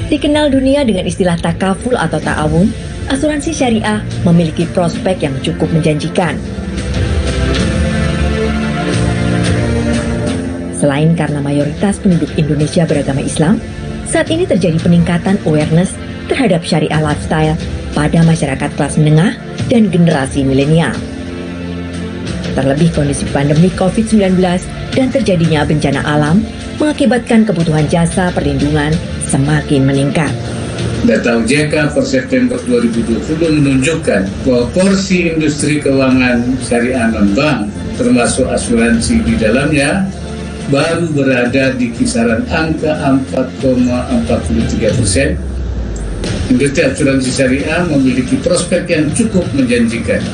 Dikenal dunia dengan istilah takaful atau ta'awun, asuransi syariah memiliki prospek yang cukup menjanjikan. Selain karena mayoritas penduduk Indonesia beragama Islam, saat ini terjadi peningkatan awareness terhadap syariah lifestyle pada masyarakat kelas menengah dan generasi milenial. Terlebih kondisi pandemi COVID-19 dan terjadinya bencana alam mengakibatkan kebutuhan jasa perlindungan semakin meningkat. Data OJK per September 2020 menunjukkan bahwa porsi industri keuangan syariah non-bank termasuk asuransi di dalamnya baru berada di kisaran angka 4,43%. Industri asuransi syariah memiliki prospek yang cukup menjanjikan.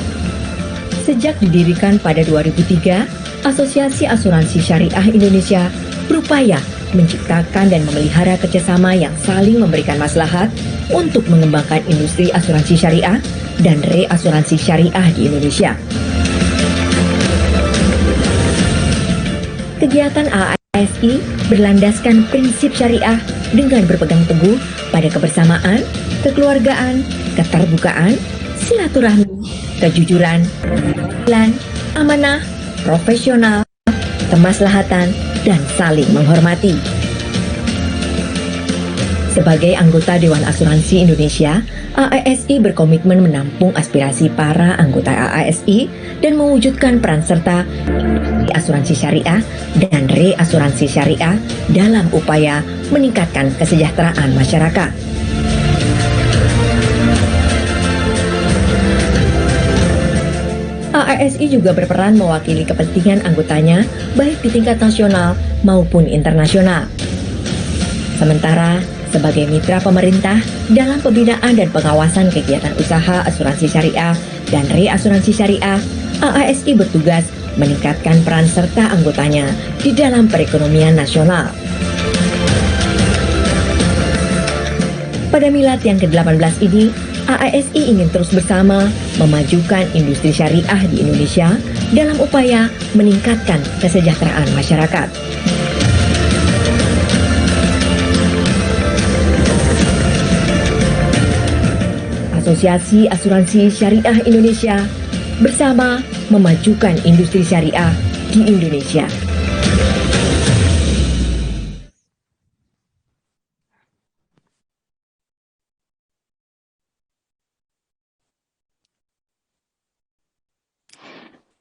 Sejak didirikan pada 2003, Asosiasi Asuransi Syariah Indonesia berupaya menciptakan dan memelihara kerjasama yang saling memberikan maslahat untuk mengembangkan industri asuransi syariah dan reasuransi syariah di Indonesia. Kegiatan AASI berlandaskan prinsip syariah dengan berpegang teguh pada kebersamaan, kekeluargaan, keterbukaan, silaturahmi, kejujuran, amanah, profesional, kemaslahatan, dan saling menghormati. Sebagai anggota Dewan Asuransi Indonesia, AASI berkomitmen menampung aspirasi para anggota AASI dan mewujudkan peran serta asuransi syariah dan reasuransi syariah dalam upaya meningkatkan kesejahteraan masyarakat. AASI juga berperan mewakili kepentingan anggotanya baik di tingkat nasional maupun internasional. Sementara, sebagai mitra pemerintah dalam pembinaan dan pengawasan kegiatan usaha asuransi syariah dan reasuransi syariah, AASI bertugas meningkatkan peran serta anggotanya di dalam perekonomian nasional. Pada milad yang ke-18 ini, AASI ingin terus bersama memajukan industri syariah di Indonesia dalam upaya meningkatkan kesejahteraan masyarakat. Asosiasi Asuransi Syariah Indonesia bersama memajukan industri syariah di Indonesia.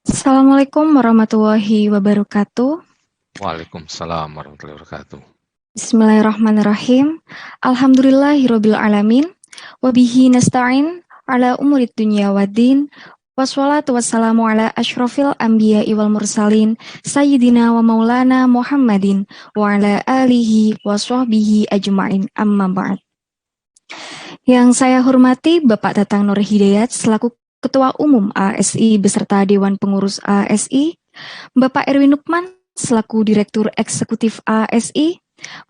Assalamualaikum warahmatullahi wabarakatuh. Waalaikumsalam warahmatullahi wabarakatuh. Bismillahirrahmanirrahim. Alhamdulillahirabbil alamin. Wabihi nasta'in ala umurid dunya waddin. Wassalatu wassalamu ala asyrafil anbiya'i wal mursalin sayyidina wa maulana Muhammadin wa ala alihi wa sahbihi ajma'in, amma ba'd. Yang saya hormati Bapak Tatang Nur Hidayat selaku Ketua Umum ASI beserta Dewan Pengurus ASI, Bapak Erwin Nukman selaku Direktur Eksekutif ASI,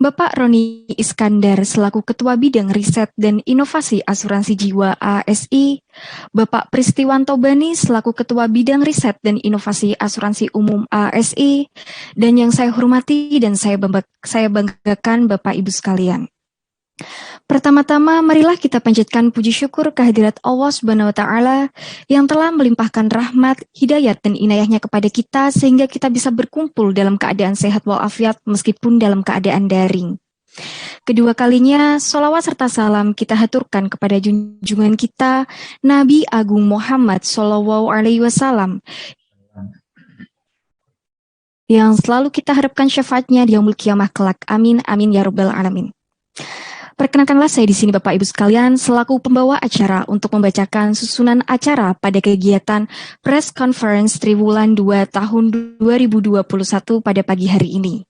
Bapak Roni Iskandar selaku Ketua Bidang Riset dan Inovasi Asuransi Jiwa ASI, Bapak Pristiwanto Bani selaku Ketua Bidang Riset dan Inovasi Asuransi Umum ASI, dan yang saya hormati dan saya banggakan Bapak Ibu sekalian. Pertama-tama, marilah kita panjatkan puji syukur kehadirat Allah Subhanahu wa Ta'ala yang telah melimpahkan rahmat, hidayat, dan inayahnya kepada kita sehingga kita bisa berkumpul dalam keadaan sehat walafiat meskipun dalam keadaan daring. Kedua kalinya, sholawat serta salam kita haturkan kepada junjungan kita, Nabi Agung Muhammad Sallallahu Alaihi Wasallam, yang selalu kita harapkan syafaatnya di yaumul qiyamah kelak. Amin, amin, ya rabbal alamin. Perkenankanlah saya di sini Bapak Ibu sekalian selaku pembawa acara untuk membacakan susunan acara pada kegiatan Press Conference Triwulan 2 tahun 2021 pada pagi hari ini.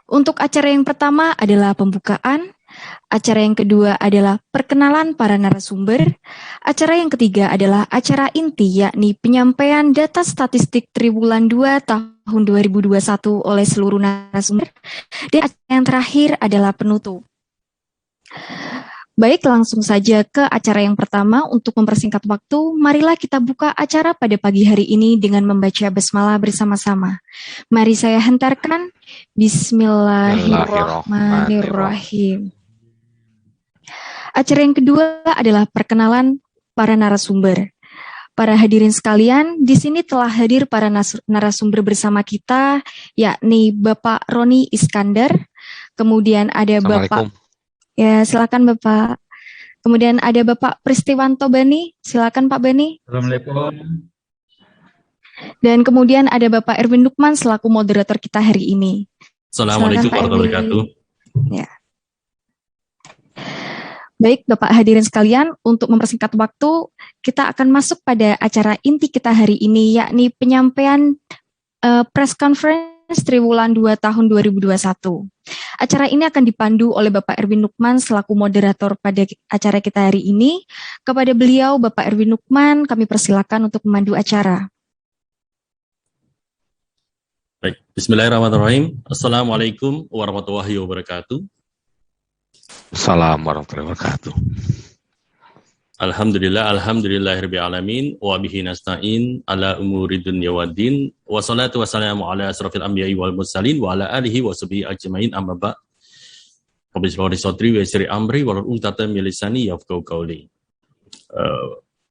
Untuk acara yang pertama adalah pembukaan, acara yang kedua adalah perkenalan para narasumber, acara yang ketiga adalah acara inti yakni penyampaian data statistik Triwulan 2 tahun 2021 oleh seluruh narasumber, dan acara yang terakhir adalah penutup. Baik, langsung saja ke acara yang pertama. Untuk mempersingkat waktu, marilah kita buka acara pada pagi hari ini dengan membaca basmalah bersama-sama. Mari saya hentarkan. Bismillahirrahmanirrahim. Acara yang kedua adalah perkenalan para narasumber. Para hadirin sekalian, di sini telah hadir para narasumber bersama kita, yakni Bapak Roni Iskandar, kemudian ada Bapak, ya silakan Bapak. Kemudian ada Bapak Pristiwanto Bani, silakan Pak Bani. Assalamualaikum. Dan kemudian ada Bapak Erwin Lukman selaku moderator kita hari ini. Assalamualaikum warahmatullahi wabarakatuh. Ya. Baik, Bapak hadirin sekalian, untuk mempersingkat waktu, kita akan masuk pada acara inti kita hari ini, yakni penyampaian press conference Triwulan 2 tahun 2021. Acara ini akan dipandu oleh Bapak Erwin Lukman selaku moderator pada acara kita hari ini. Kepada beliau, Bapak Erwin Lukman, kami persilakan untuk memandu acara. Baik, bismillahirrahmanirrahim. Assalamualaikum warahmatullahi wabarakatuh. Assalamualaikum warahmatullahi wabarakatuh. Alhamdulillahirabbil alamin wa bihi nasta'in ala umuri dunya waddin wa salatu wassalamu ala asrofil anbiya'i wal mursalin wa ala alihi wa sahbihi ajmain amma ba'd. Rabbi shrah li sadri wa yassir amri wa hlul 'uqdatam min lisani yafqahu qawli.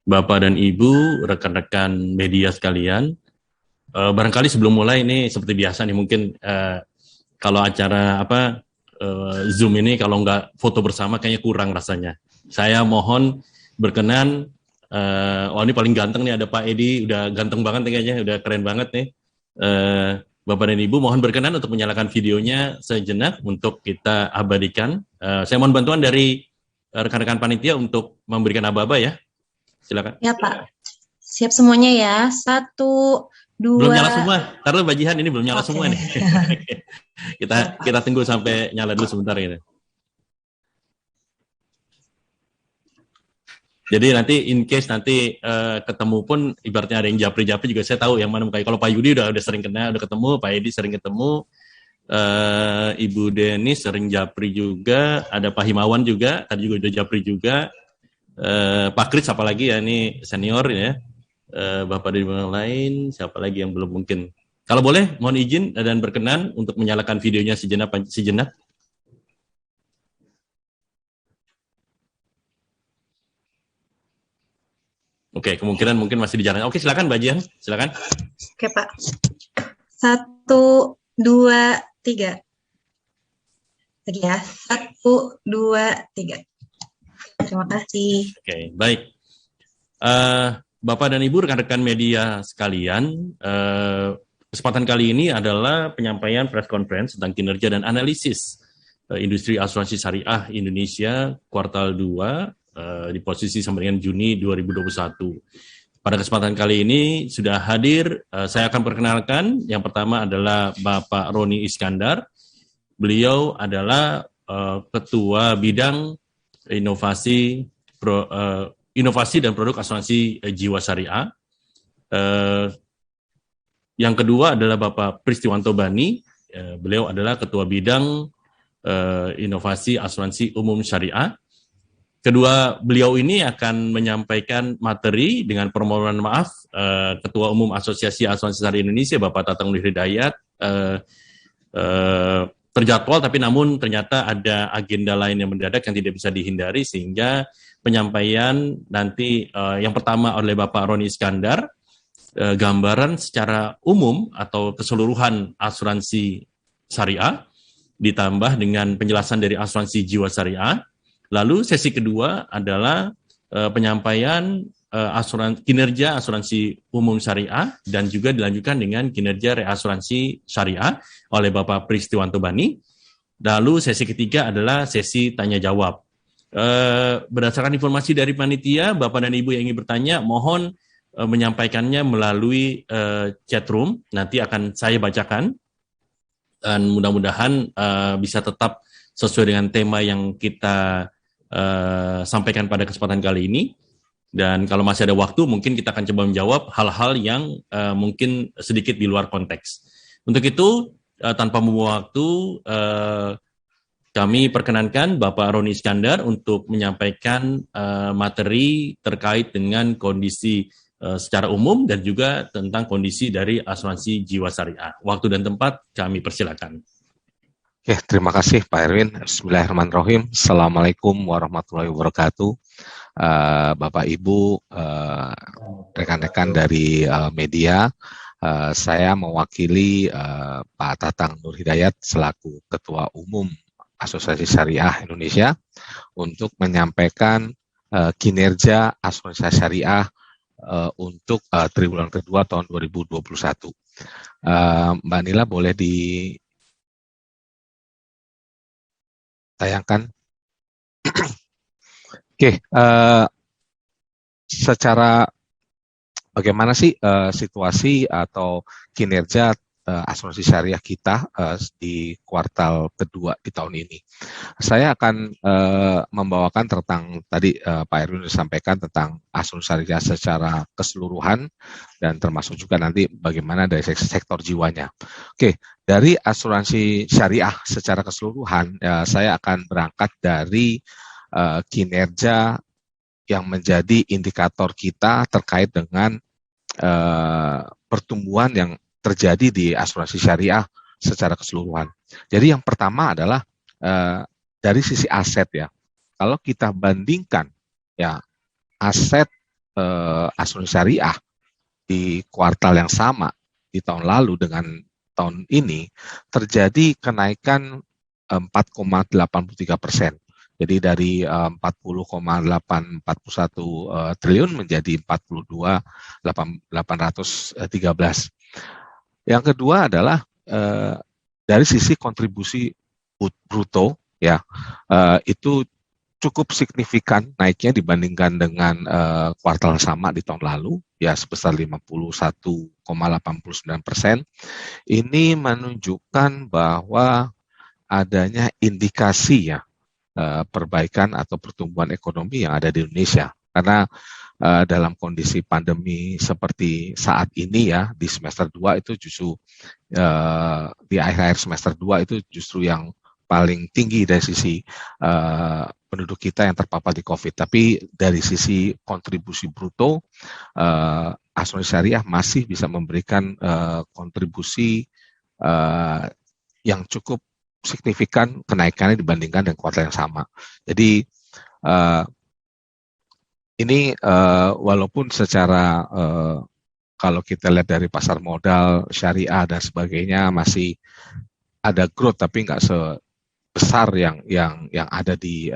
Bapak dan Ibu, rekan-rekan media sekalian, barangkali sebelum mulai ini seperti biasa nih mungkin kalau acara Zoom ini kalau nggak foto bersama kayaknya kurang rasanya. Saya mohon berkenan, ini paling ganteng nih ada Pak Edi, udah ganteng banget nih kayaknya, udah keren banget nih. Bapak dan Ibu mohon berkenan untuk menyalakan videonya sejenak untuk kita abadikan. Saya mohon bantuan dari rekan-rekan panitia untuk memberikan aba-aba ya. Silakan. Ya Pak, siap semuanya ya. 1, 2. Belum nyala semua. Taruh Mbak Jihan, ini belum nyala semua nih. kita tunggu sampai nyala dulu sebentar ini. Jadi nanti in case nanti ketemu pun ibaratnya ada yang japri-japri juga saya tahu yang mana mukanya. Kalau Pak Yudi udah sering kenal, udah ketemu, Pak Edi sering ketemu, Ibu Denis sering japri juga, ada Pak Himawan juga, tadi juga udah japri juga, Pak Kris apalagi ya ini senior ya. Bapak dari yang lain, siapa lagi yang belum mungkin. Kalau boleh, mohon izin dan berkenan untuk menyalakan videonya sejenak. Oke, kemungkinan mungkin masih di jalan. Oke, silakan Mbak Jian, silakan. Oke Pak. 1, 2, 3. Lagi ya. 1, 2, 3. Terima kasih. Oke, baik. Bapak dan Ibu, rekan-rekan media sekalian, kesempatan kali ini adalah penyampaian press conference tentang kinerja dan analisis industri asuransi syariah Indonesia kuartal 2 di posisi sampai dengan Juni 2021. Pada kesempatan kali ini sudah hadir, saya akan perkenalkan, yang pertama adalah Bapak Roni Iskandar. Beliau adalah Ketua Bidang Inovasi dan Produk Asuransi Jiwa Syariah. Yang kedua adalah Bapak Pristiwanto Bani. Beliau adalah Ketua Bidang Inovasi Asuransi Umum Syariah. Kedua beliau ini akan menyampaikan materi dengan permohonan maaf Ketua Umum Asosiasi Asuransi Syariah Indonesia Bapak Tatang Nur Hidayat terjadwal, tapi namun ternyata ada agenda lain yang mendadak yang tidak bisa dihindari, sehingga penyampaian nanti yang pertama oleh Bapak Roni Iskandar, gambaran secara umum atau keseluruhan asuransi syariah, ditambah dengan penjelasan dari asuransi jiwa syariah. Lalu sesi kedua adalah penyampaian kinerja asuransi umum syariah dan juga dilanjutkan dengan kinerja reasuransi syariah oleh Bapak Pristiwanto Bani. Lalu sesi ketiga adalah sesi tanya jawab. Berdasarkan informasi dari panitia, Bapak dan Ibu yang ingin bertanya, mohon menyampaikannya melalui chat room. Nanti akan saya bacakan dan mudah-mudahan bisa tetap sesuai dengan tema yang kita sampaikan pada kesempatan kali ini. Dan kalau masih ada waktu, mungkin kita akan coba menjawab hal-hal yang mungkin sedikit di luar konteks. Untuk itu, tanpa membuang waktu, kami perkenankan Bapak Roni Iskandar untuk menyampaikan materi terkait dengan kondisi secara umum dan juga tentang kondisi dari asuransi jiwa syariah. Waktu dan tempat kami persilakan. Oke, terima kasih Pak Erwin. Bismillahirrahmanirrahim. Assalamualaikum warahmatullahi wabarakatuh. Bapak Ibu, rekan-rekan dari media, saya mewakili Pak Tatang Nur Hidayat selaku Ketua Umum Asosiasi Syariah Indonesia untuk menyampaikan kinerja Asosiasi Syariah untuk triwulan kedua tahun 2021. Mbak Nila boleh ditayangkan? Oke, secara bagaimana sih situasi atau kinerja asuransi syariah kita di kuartal kedua di tahun ini? Saya akan membawakan tentang tadi Pak Erwin sampaikan tentang asuransi syariah secara keseluruhan dan termasuk juga nanti bagaimana dari sektor jiwanya. Oke, dari asuransi syariah secara keseluruhan, saya akan berangkat dari kinerja yang menjadi indikator kita terkait dengan pertumbuhan yang terjadi di asuransi syariah secara keseluruhan. Jadi yang pertama adalah dari sisi aset ya. Kalau kita bandingkan ya aset asuransi syariah di kuartal yang sama di tahun lalu dengan tahun ini terjadi kenaikan 4,83%. Jadi dari 40,841 triliun menjadi 42,813. Yang kedua adalah dari sisi kontribusi bruto ya, itu cukup signifikan naiknya dibandingkan dengan kuartal sama di tahun lalu ya sebesar 51,89%. Ini menunjukkan bahwa adanya indikasi ya perbaikan atau pertumbuhan ekonomi yang ada di Indonesia. Karena dalam kondisi pandemi seperti saat ini ya, di semester 2 itu justru, di akhir semester 2 itu justru yang paling tinggi dari sisi penduduk kita yang terpapar di COVID. Tapi dari sisi kontribusi bruto, asuransi syariah masih bisa memberikan kontribusi yang cukup signifikan kenaikannya dibandingkan dengan kuartal yang sama. Jadi ini walaupun secara kalau kita lihat dari pasar modal, syariah dan sebagainya masih ada growth tapi nggak sebesar yang ada di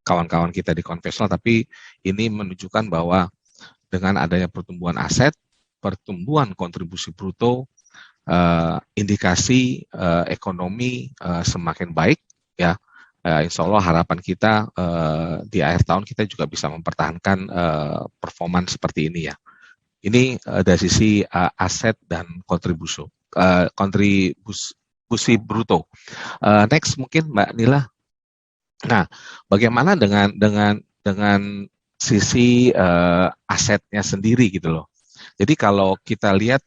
kawan-kawan kita di konvensional, tapi ini menunjukkan bahwa dengan adanya pertumbuhan aset, pertumbuhan kontribusi bruto, indikasi ekonomi semakin baik ya. Insya Allah harapan kita di akhir tahun kita juga bisa mempertahankan performa seperti ini ya. Ini dari sisi aset dan kontribusi bruto. Next mungkin Mbak Nila. Nah, bagaimana dengan sisi asetnya sendiri gitu loh. Jadi kalau kita lihat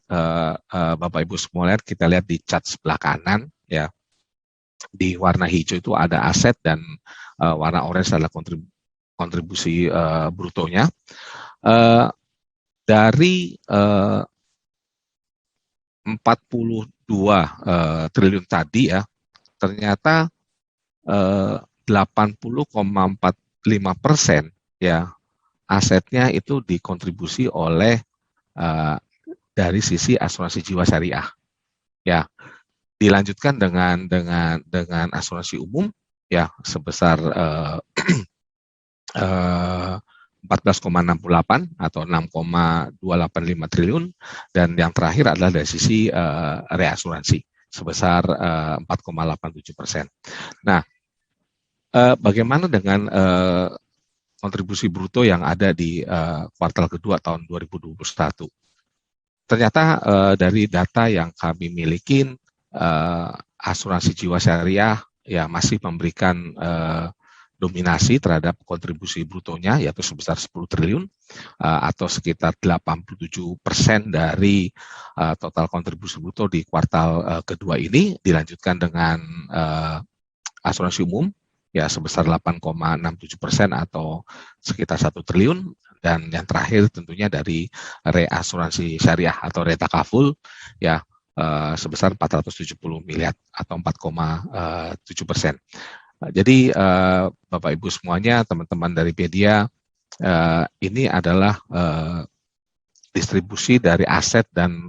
Bapak Ibu semua lihat, kita lihat di chart sebelah kanan ya, di warna hijau itu ada aset dan warna orange adalah kontribusi brutonya. Dari 42 triliun tadi ya, ternyata 80,45% ya asetnya itu dikontribusi oleh dari sisi asuransi jiwa syariah, ya. Dilanjutkan dengan asuransi umum, ya sebesar 14,68 atau 6,285 triliun, dan yang terakhir adalah dari sisi reasuransi sebesar 4,87%. Nah, bagaimana dengan kontribusi bruto yang ada di kuartal kedua tahun 2021. Ternyata dari data yang kami miliki, asuransi jiwa syariah ya masih memberikan dominasi terhadap kontribusi brutonya, yaitu sebesar 10 triliun atau sekitar 87% dari total kontribusi bruto di kuartal kedua ini. Dilanjutkan dengan asuransi umum ya sebesar 8,67% atau sekitar 1 triliun, dan yang terakhir tentunya dari reasuransi syariah atau retakaful ya sebesar 470 miliar atau 4,7%. Jadi Bapak Ibu semuanya, teman-teman dari media, ini adalah distribusi dari aset dan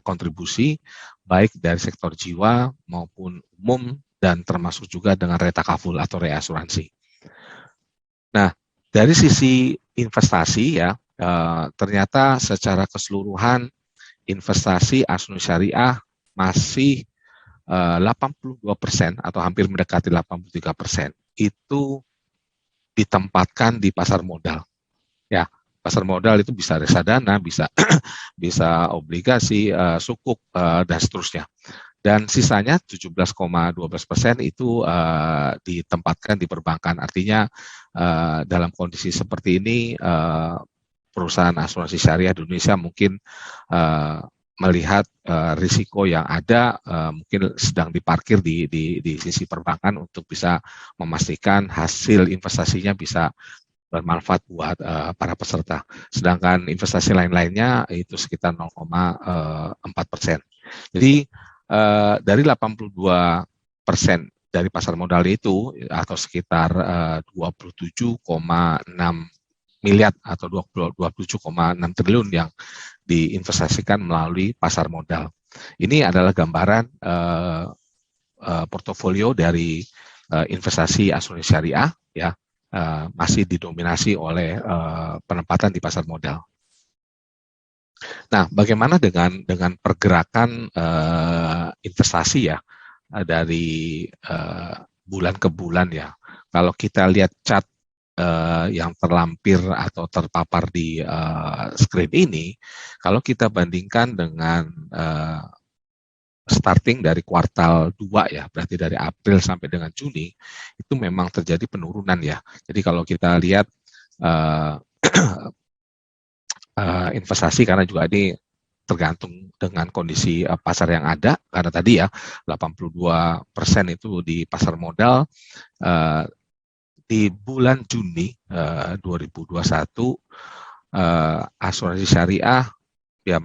kontribusi baik dari sektor jiwa maupun umum dan termasuk juga dengan retakaful atau reasuransi. Nah, dari sisi investasi ya, ternyata secara keseluruhan investasi asuransi syariah masih 82% atau hampir mendekati 83% itu ditempatkan di pasar modal. Ya, pasar modal itu bisa reksadana, bisa bisa obligasi, sukuk dan seterusnya. Dan sisanya 17,12% itu ditempatkan di perbankan. Artinya dalam kondisi seperti ini perusahaan asuransi syariah di Indonesia mungkin melihat risiko yang ada mungkin sedang diparkir di sisi perbankan untuk bisa memastikan hasil investasinya bisa bermanfaat buat para peserta. Sedangkan investasi lain-lainnya itu sekitar 0,4%. Jadi dari 82% dari pasar modal itu atau sekitar 27,6 miliar atau 27,6 triliun yang diinvestasikan melalui pasar modal. Ini adalah gambaran portofolio dari investasi asuransi syariah ya, masih didominasi oleh penempatan di pasar modal. Nah, bagaimana dengan pergerakan investasi ya dari bulan ke bulan ya. Kalau kita lihat chart yang terlampir atau terpapar di screen ini, kalau kita bandingkan dengan starting dari kuartal 2 ya, berarti dari April sampai dengan Juni, itu memang terjadi penurunan ya. Jadi kalau kita lihat investasi, karena juga ini tergantung dengan kondisi pasar yang ada, karena tadi ya 82% itu di pasar modal. Di bulan Juni 2021 asuransi syariah ya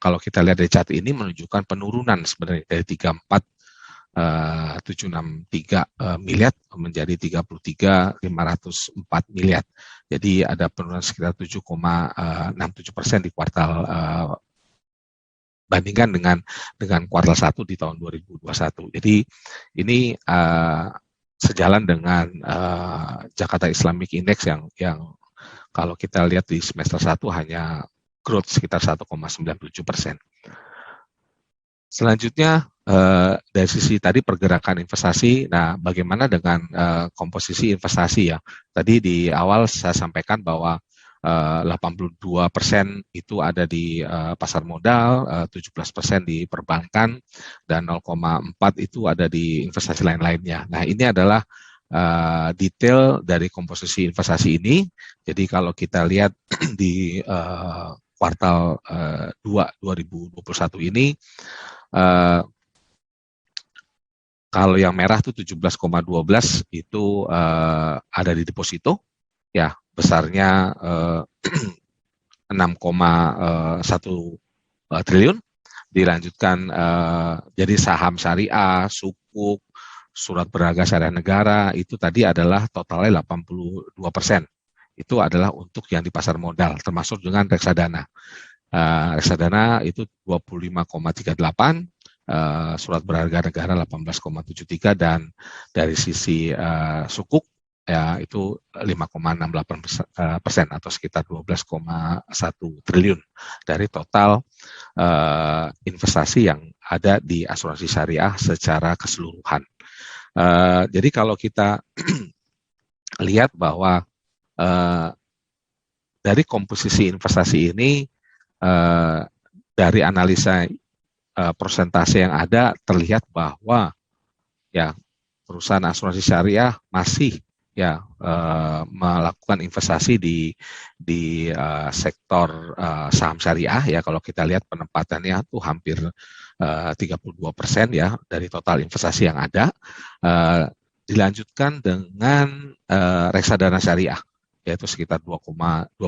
kalau kita lihat dari chart ini menunjukkan penurunan sebenarnya dari 34.763 miliar menjadi 33.504 miliar. Jadi ada penurunan sekitar 7,67% di kuartal bandingkan dengan kuartal 1 di tahun 2021. Jadi ini sejalan dengan Jakarta Islamic Index yang kalau kita lihat di semester 1 hanya growth sekitar 1,97%. Selanjutnya dari sisi tadi pergerakan investasi, nah bagaimana dengan komposisi investasi ya? Tadi di awal saya sampaikan bahwa 82% itu ada di pasar modal, 17% di perbankan, dan 0,4 itu ada di investasi lain-lainnya. Nah, ini adalah detail dari komposisi investasi ini. Jadi kalau kita lihat di kuartal 2 2021 ini, kalau yang merah itu 17,12 itu ada di deposito, ya besarnya 6,1 triliun, dilanjutkan jadi saham syariah, sukuk, surat berharga syariah negara, itu tadi adalah totalnya 82%. Itu adalah untuk yang di pasar modal, termasuk dengan reksadana. Reksadana itu 25,38, surat berharga negara 18,73, dan dari sisi sukuk ya itu 5,68% atau sekitar 12,1 triliun dari total investasi yang ada di asuransi syariah secara keseluruhan. Jadi kalau kita lihat bahwa dari komposisi investasi ini dari analisa persentase yang ada terlihat bahwa ya perusahaan asuransi syariah masih ya melakukan investasi di sektor saham syariah ya. Kalau kita lihat penempatannya tuh hampir 32% ya dari total investasi yang ada, dilanjutkan dengan reksadana syariah yaitu sekitar 25,38%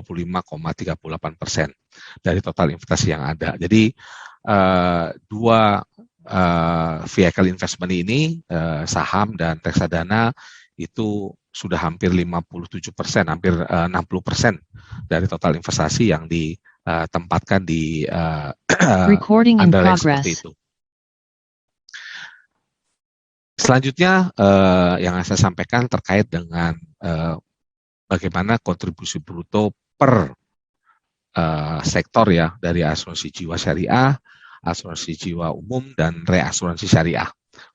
dari total investasi yang ada. Jadi dua vehicle investment ini, saham dan reksadana, itu sudah hampir 57%, hampir 60% dari total investasi yang ditempatkan di Recording in underlying seperti progress. itu. Selanjutnya yang saya sampaikan terkait dengan bagaimana kontribusi bruto per sektor ya, dari asuransi jiwa syariah, asuransi jiwa umum, dan reasuransi syariah,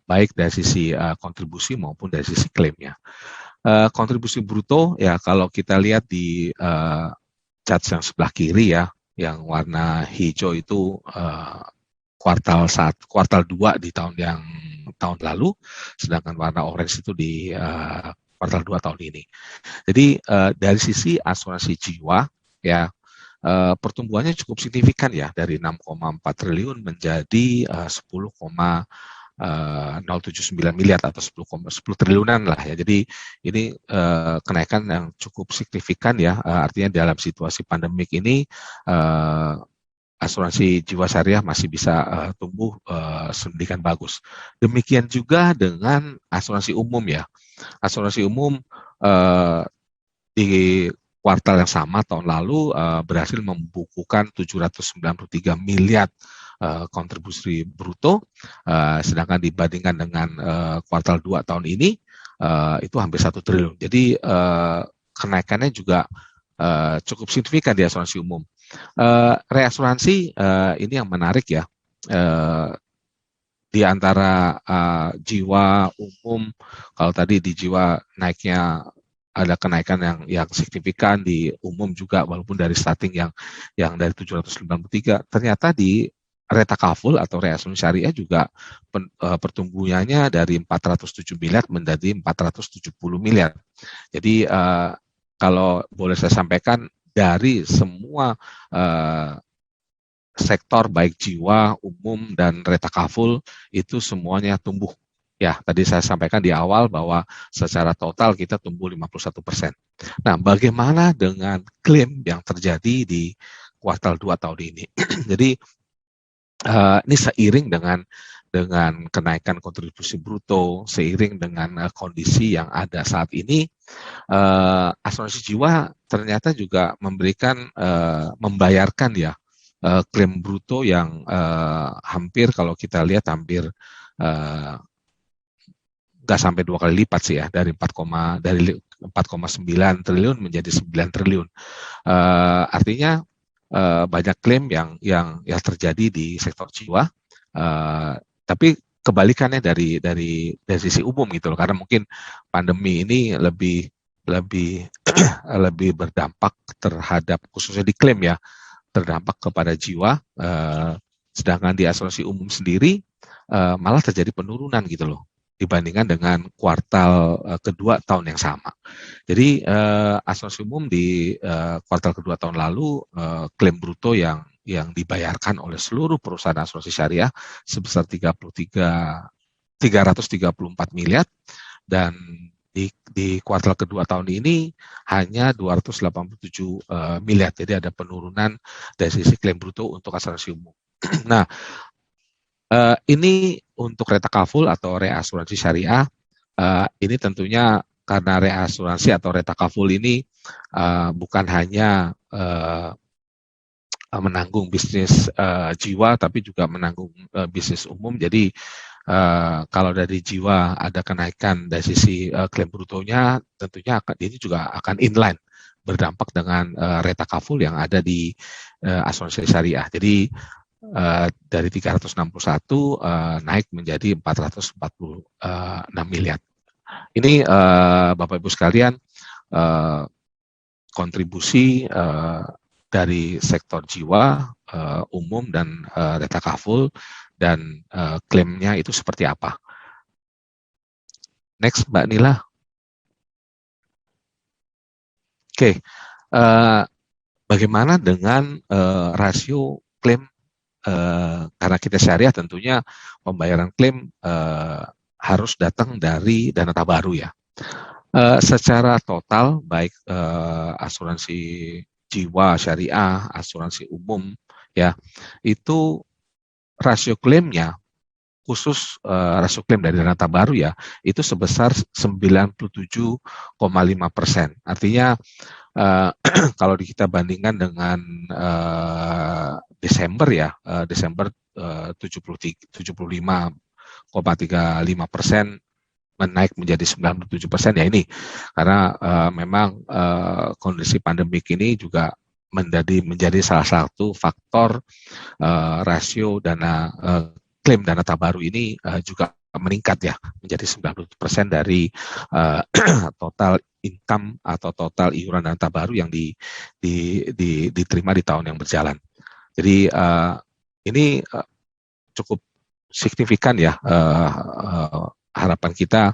baik dari sisi kontribusi maupun dari sisi klaimnya. Kontribusi bruto ya, kalau kita lihat di chart yang sebelah kiri ya, yang warna hijau itu kuartal 2 di tahun lalu, sedangkan warna orange itu di kuartal 2 tahun ini. Jadi dari sisi asuransi jiwa ya, pertumbuhannya cukup signifikan ya, dari 6,4 triliun menjadi 10,079 miliar atau 10 triliunan lah ya. Jadi ini kenaikan yang cukup signifikan ya, artinya dalam situasi pandemik ini asuransi jiwa syariah masih bisa tumbuh sedemikian bagus. Demikian juga dengan asuransi umum ya. Asuransi umum di kuartal yang sama tahun lalu berhasil membukukan 793 miliar kontribusi bruto, sedangkan dibandingkan dengan kuartal 2 tahun ini itu hampir 1 triliun. Jadi kenaikannya juga cukup signifikan di asuransi umum. Reasuransi ini yang menarik ya, di antara jiwa umum, kalau tadi di jiwa naiknya ada kenaikan yang signifikan, di umum juga walaupun dari starting yang dari 793, ternyata di retakaful atau reasuransi syariah juga pertumbuhannya dari 407 miliar menjadi 470 miliar. Jadi kalau boleh saya sampaikan, dari semua sektor baik jiwa, umum, dan retakaful itu semuanya tumbuh. Ya, tadi saya sampaikan di awal bahwa secara total kita tumbuh 51%. Nah, bagaimana dengan klaim yang terjadi di kuartal 2 tahun ini? Jadi ini seiring dengan kenaikan kontribusi bruto, seiring dengan kondisi yang ada saat ini, asuransi jiwa ternyata juga membayarkan ya klaim bruto yang hampir, kalau kita lihat, hampir nggak sampai 2 kali lipat sih ya, dari 4,9 triliun menjadi 9 triliun. Artinya banyak klaim yang terjadi di sektor jiwa, tapi kebalikannya dari sisi umum gitu loh, karena mungkin pandemi ini lebih berdampak terhadap, khususnya di klaim ya, terdampak kepada jiwa, sedangkan di asuransi umum sendiri malah terjadi penurunan gitu loh, dibandingkan dengan kuartal kedua tahun yang sama. Jadi asuransi umum di kuartal kedua tahun lalu, klaim bruto yang dibayarkan oleh seluruh perusahaan asuransi syariah sebesar 334 miliar, dan di kuartal kedua tahun ini hanya 287 miliar. Jadi ada penurunan dari sisi klaim bruto untuk asuransi umum. Nah, ini untuk retakaful atau reasuransi syariah, ini tentunya karena reasuransi atau retakaful ini bukan hanya menanggung bisnis jiwa, tapi juga menanggung bisnis umum. Jadi kalau dari jiwa ada kenaikan dari sisi klaim brutonya, tentunya ini juga akan inline, berdampak dengan retakaful yang ada di asuransi syariah. Jadi dari 361 naik menjadi 446 miliar. Ini Bapak Ibu sekalian, kontribusi dari sektor jiwa, umum, dan retakaful, dan klaimnya itu seperti apa. Next, Mbak Nila. Oke, bagaimana dengan rasio klaim? Karena kita syariah, tentunya pembayaran klaim harus datang dari dana baru ya. Secara total, baik asuransi jiwa syariah, asuransi umum ya, itu rasio klaimnya khusus rasio klaim dari dana baru ya itu sebesar 97,5%. Artinya kalau kita bandingkan dengan Desember ya, Desember 75,35% menaik menjadi 97% ya ini karena memang kondisi pandemik ini juga menjadi salah satu faktor rasio dana klaim dana baru ini juga meningkat ya menjadi 90% dari total income atau total iuran dana baru yang diterima di tahun yang berjalan. Jadi ini cukup signifikan ya harapan kita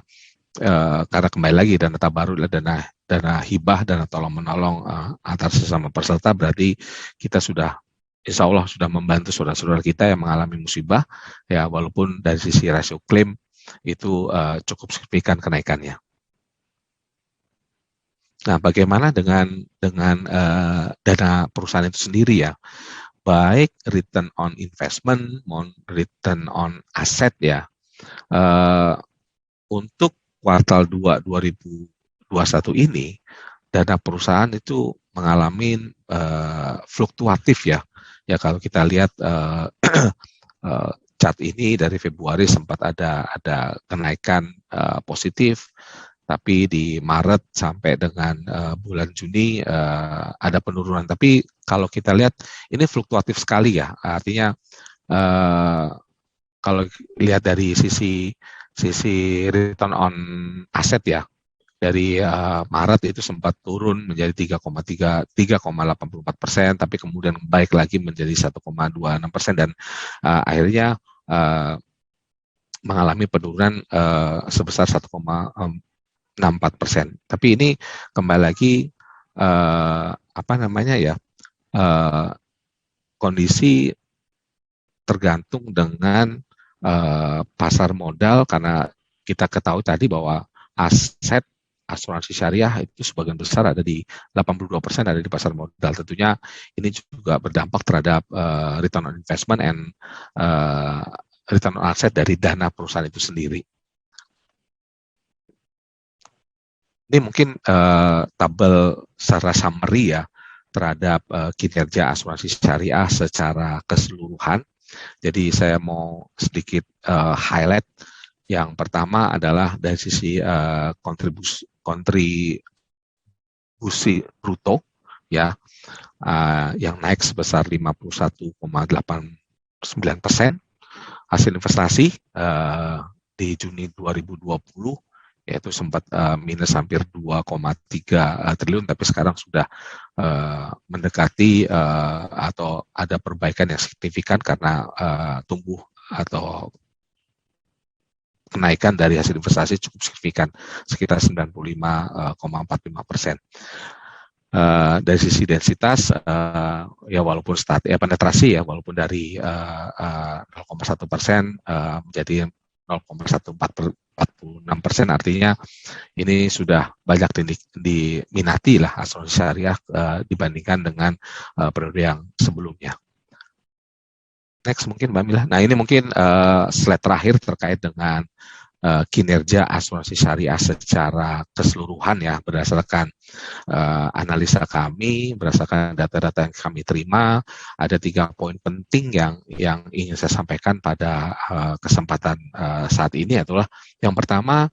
karena kembali lagi dana baru adalah dana hibah, dana tolong menolong antar sesama peserta, berarti kita sudah insya Allah sudah membantu saudara-saudara kita yang mengalami musibah ya walaupun dari sisi rasio klaim itu cukup signifikan kenaikannya. Nah, bagaimana dengan dana perusahaan itu sendiri ya, baik return on investment maupun return on asset ya. Untuk kuartal 2 2021 ini dana perusahaan itu mengalami fluktuatif ya. Ya kalau kita lihat chart ini dari Februari sempat ada kenaikan positif, tapi di Maret sampai dengan bulan Juni ada penurunan. Tapi kalau kita lihat ini fluktuatif sekali ya. Artinya kalau lihat dari sisi return on asset ya, dari Maret itu sempat turun menjadi 3,84%, tapi kemudian baik lagi menjadi 1,26% dan akhirnya mengalami penurunan sebesar 1,64%. Tapi ini kembali lagi kondisi tergantung dengan pasar modal karena kita ketahui tadi bahwa aset asuransi syariah itu sebagian besar ada di 82% ada di pasar modal. Tentunya ini juga berdampak terhadap return on investment and return on asset dari dana perusahaan itu sendiri. Ini mungkin tabel secara summary ya terhadap kinerja asuransi syariah secara keseluruhan. Jadi saya mau sedikit highlight. Yang pertama adalah dari sisi kontribusi bruto ya yang naik sebesar 51,89%. Hasil investasi di Juni 2020 yaitu sempat minus hampir 2,3 triliun, tapi sekarang sudah mendekati atau ada perbaikan yang signifikan karena tumbuh atau kenaikan dari hasil investasi cukup signifikan, sekitar 95,45%. Dari sisi densitas, ya walaupun penetrasi ya walaupun dari 0,1% menjadi 0,1446%, artinya ini sudah banyak diminati lah asuransi syariah dibandingkan dengan periode yang sebelumnya. Next mungkin Mbak Mila. Nah ini mungkin slide terakhir terkait dengan kinerja asuransi syariah secara keseluruhan ya berdasarkan analisa kami, berdasarkan data-data yang kami terima. Ada 3 poin penting yang ingin saya sampaikan pada kesempatan saat ini adalah yang pertama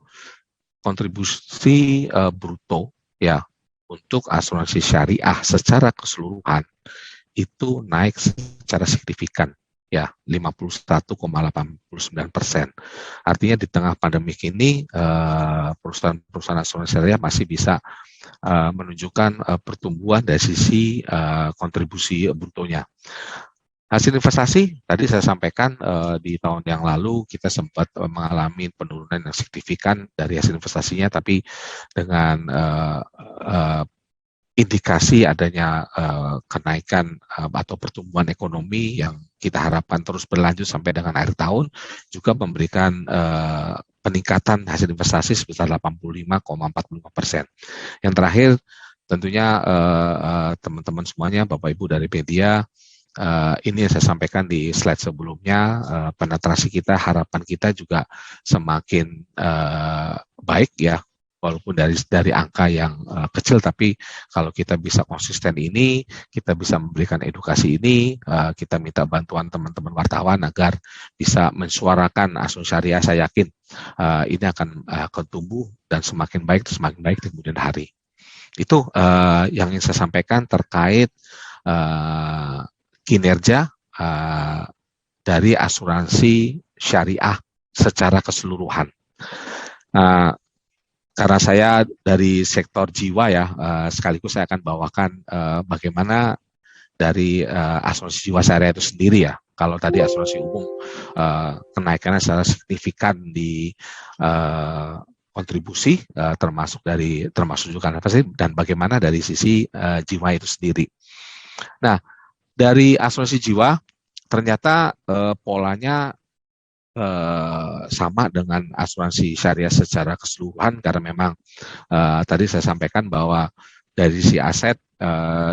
kontribusi bruto ya untuk asuransi syariah secara keseluruhan itu naik secara signifikan. Ya, 51,89%. Artinya di tengah pandemik ini perusahaan-perusahaan asuransi syariah masih bisa menunjukkan pertumbuhan dari sisi kontribusi brutonya. Hasil investasi tadi saya sampaikan di tahun yang lalu kita sempat mengalami penurunan yang signifikan dari hasil investasinya, tapi dengan indikasi adanya kenaikan atau pertumbuhan ekonomi yang kita harapkan terus berlanjut sampai dengan akhir tahun juga memberikan peningkatan hasil investasi sebesar 85,45%. Yang terakhir tentunya teman-teman semuanya, Bapak Ibu dari media, ini yang saya sampaikan di slide sebelumnya, penetrasi kita, harapan kita juga semakin baik ya, walaupun dari angka yang kecil, tapi kalau kita bisa konsisten ini, kita bisa memberikan edukasi ini, kita minta bantuan teman-teman wartawan agar bisa mensuarakan asuransi syariah, saya yakin ini akan tumbuh dan semakin baik di kemudian hari. Itu yang ingin saya sampaikan terkait kinerja dari asuransi syariah secara keseluruhan. Karena saya dari sektor jiwa ya, sekaligus saya akan bawakan bagaimana dari asuransi jiwa syariah itu sendiri ya. Kalau tadi asuransi umum kenaikannya secara signifikan di kontribusi, termasuk juga investasi, dan bagaimana dari sisi jiwa itu sendiri. Nah, dari asuransi jiwa ternyata polanya sama dengan asuransi syariah secara keseluruhan, karena memang tadi saya sampaikan bahwa dari sisi aset,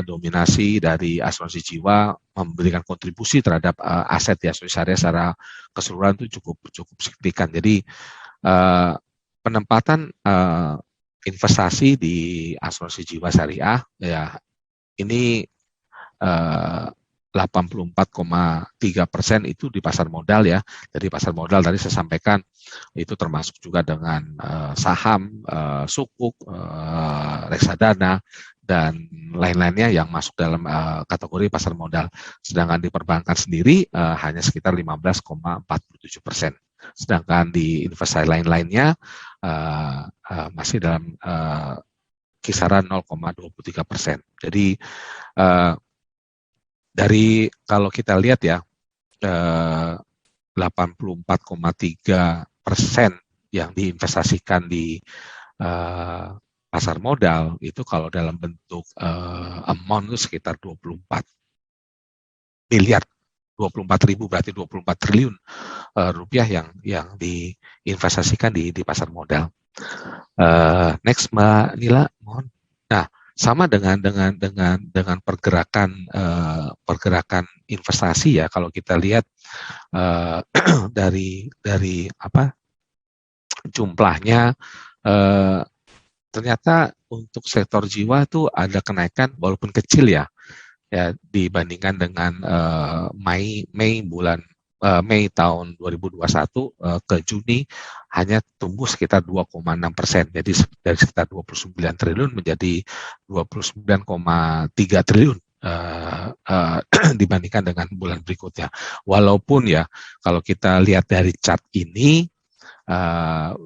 dominasi dari asuransi jiwa memberikan kontribusi terhadap aset di asuransi syariah secara keseluruhan itu cukup signifikan. Jadi penempatan investasi di asuransi jiwa syariah ya ini 84,3% itu di pasar modal ya. Jadi pasar modal tadi saya sampaikan itu termasuk juga dengan saham, sukuk, reksadana, dan lain-lainnya yang masuk dalam kategori pasar modal. Sedangkan di perbankan sendiri hanya sekitar 15,47%. Sedangkan di investasi lain-lainnya masih dalam kisaran 0,23%. Jadi dari kalau kita lihat ya 84,3% yang diinvestasikan di pasar modal itu kalau dalam bentuk amount itu sekitar 24 miliar, 24.000 berarti 24 triliun rupiah yang diinvestasikan di pasar modal. Next Mbak Nila, mohon. Nah, sama dengan pergerakan investasi ya, kalau kita lihat dari apa jumlahnya, ternyata untuk sektor jiwa itu ada kenaikan walaupun kecil ya dibandingkan dengan Mei tahun 2021 ke Juni hanya tumbuh sekitar 2,6%. Jadi dari sekitar 29 triliun menjadi 29,3 triliun dibandingkan dengan bulan berikutnya. Walaupun ya kalau kita lihat dari chart ini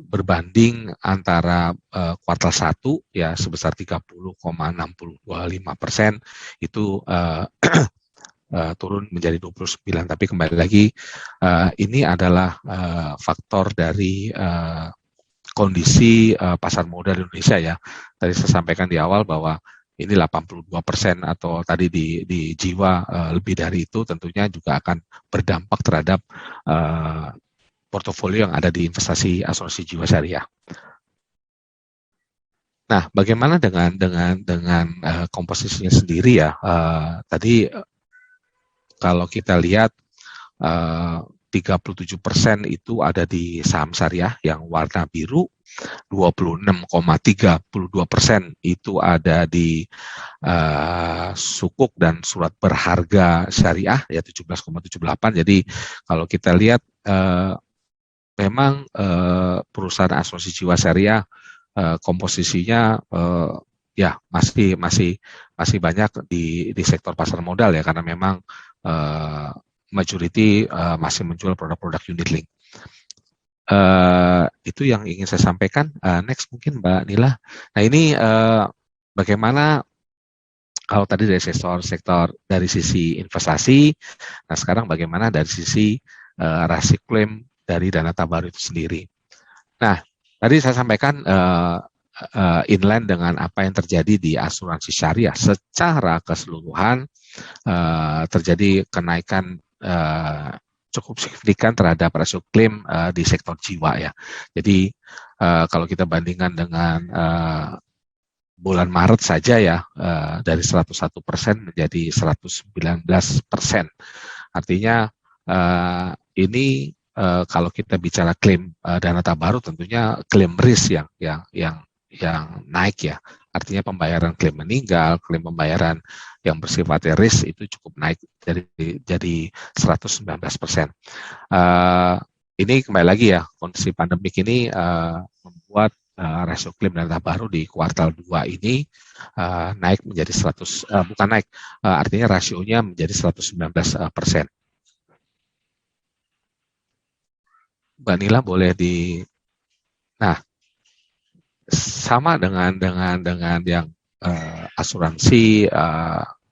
berbanding antara kuartal 1 ya sebesar 30,625% itu turun menjadi 29, tapi kembali lagi ini adalah faktor dari kondisi pasar modal Indonesia ya. Tadi saya sampaikan di awal bahwa ini 82% atau tadi di jiwa lebih dari itu tentunya juga akan berdampak terhadap portofolio yang ada di investasi asuransi jiwa syariah. Nah, bagaimana dengan komposisinya sendiri ya? Tadi kalau kita lihat 37% itu ada di saham syariah yang warna biru, 26,32% itu ada di sukuk dan surat berharga syariah ya 17,78. Jadi kalau kita lihat memang perusahaan asuransi jiwa syariah komposisinya ya masih banyak di sektor pasar modal ya, karena memang majority masih menjual produk-produk unit link. Itu yang ingin saya sampaikan. Next mungkin Mbak Nila. Nah ini bagaimana kalau tadi dari sektor dari sisi investasi, nah sekarang bagaimana dari sisi rasio klaim dari dana tabarut itu sendiri. Nah tadi saya sampaikan inline dengan apa yang terjadi di asuransi syariah secara keseluruhan terjadi kenaikan cukup signifikan terhadap rasio klaim di sektor jiwa ya. Jadi kalau kita bandingkan dengan bulan Maret saja ya dari 101% menjadi 119%. Artinya ini kalau kita bicara klaim dana tak baru, tentunya klaim risk yang naik ya. Artinya pembayaran klaim meninggal, klaim pembayaran yang bersifat risk itu cukup naik jadi 119%. Ini kembali lagi ya, kondisi pandemik ini membuat rasio klaim dana baru di kuartal 2 ini naik menjadi artinya rasionya menjadi 119%. Mbak Nila boleh nah, sama dengan yang asuransi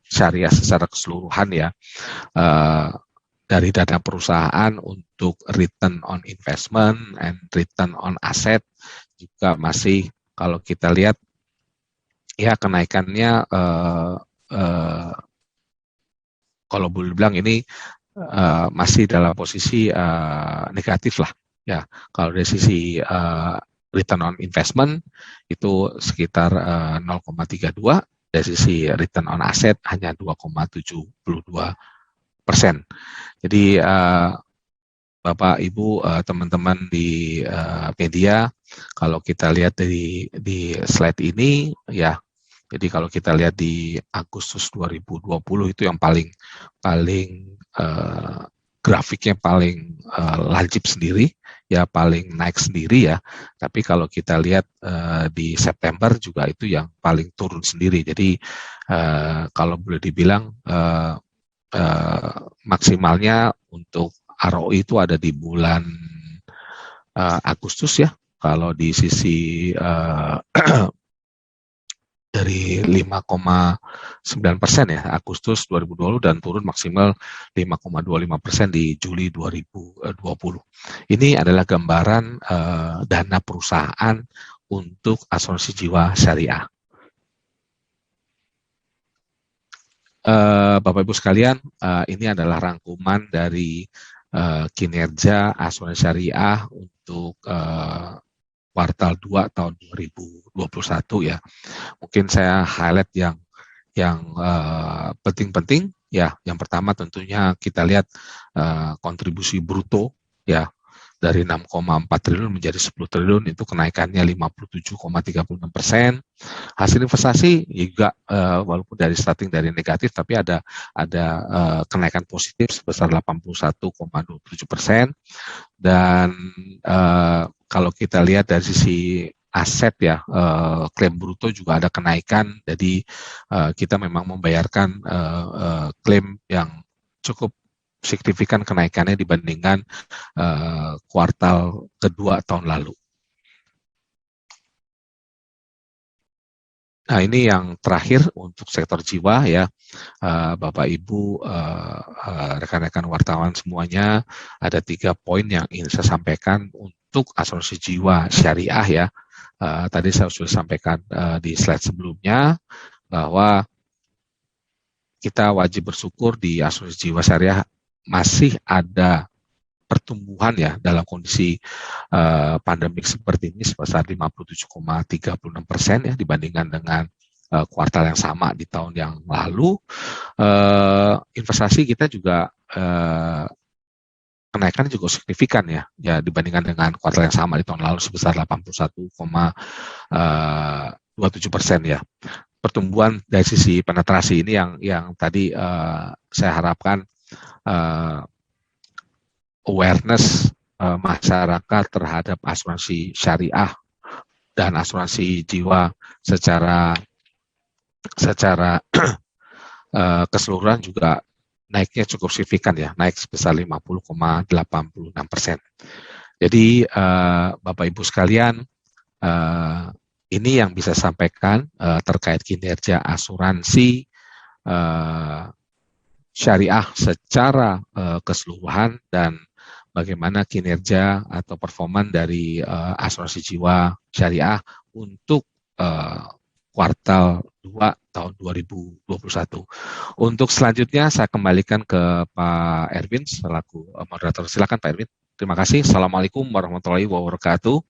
syariah secara keseluruhan ya, dari dana perusahaan untuk return on investment and return on asset juga masih, kalau kita lihat ya kenaikannya kalau boleh bilang ini masih dalam posisi negatif lah ya. Kalau dari sisi return on investment itu sekitar 0,32, dari sisi return on asset hanya 2,72%. Jadi Bapak, Ibu, teman-teman di media, kalau kita lihat di slide ini ya, jadi kalau kita lihat di Agustus 2020 itu yang paling grafiknya paling lancip sendiri ya, paling naik sendiri ya. Tapi kalau kita lihat di September juga itu yang paling turun sendiri. Jadi kalau boleh dibilang maksimalnya untuk ROI itu ada di bulan Agustus ya. Kalau di sisi dari 5,9% ya Agustus 2020 dan turun maksimal 5,25% di Juli 2020. Ini adalah gambaran dana perusahaan untuk asuransi jiwa syariah. Bapak Ibu sekalian, ini adalah rangkuman dari kinerja asuransi syariah untuk kuartal 2 tahun 2021 ya. Mungkin saya highlight yang penting-penting ya. Yang pertama tentunya kita lihat kontribusi bruto ya, dari 6,4 triliun menjadi 10 triliun, itu kenaikannya 57,36%. Hasil investasi juga walaupun dari starting dari negatif, tapi ada kenaikan positif sebesar 81,27%. Dan kalau kita lihat dari sisi aset ya, klaim bruto juga ada kenaikan. Jadi kita memang membayarkan klaim yang cukup signifikan kenaikannya dibandingkan kuartal kedua tahun lalu. Nah, ini yang terakhir untuk sektor jiwa ya, Bapak Ibu, rekan-rekan wartawan semuanya, ada 3 poin yang ingin saya sampaikan untuk asuransi jiwa syariah ya. Tadi saya sudah sampaikan di slide sebelumnya bahwa kita wajib bersyukur di asuransi jiwa syariah masih ada pertumbuhan ya dalam kondisi pandemik seperti ini sebesar 57,36% ya dibandingkan dengan kuartal yang sama di tahun yang lalu. Investasi kita juga kenaikan juga signifikan ya dibandingkan dengan kuartal yang sama di tahun lalu sebesar 81,27% ya. Pertumbuhan dari sisi penetrasi ini yang tadi saya harapkan awareness masyarakat terhadap asuransi syariah dan asuransi jiwa secara keseluruhan juga naiknya cukup signifikan ya, naik sebesar 50,86%. Jadi Bapak Ibu sekalian, ini yang bisa sampaikan terkait kinerja asuransi syariah secara keseluruhan dan bagaimana kinerja atau performan dari asuransi jiwa syariah untuk kuartal 2 tahun 2021. Untuk selanjutnya saya kembalikan ke Pak Erwin selaku moderator. Silakan Pak Erwin. Terima kasih. Assalamualaikum warahmatullahi wabarakatuh.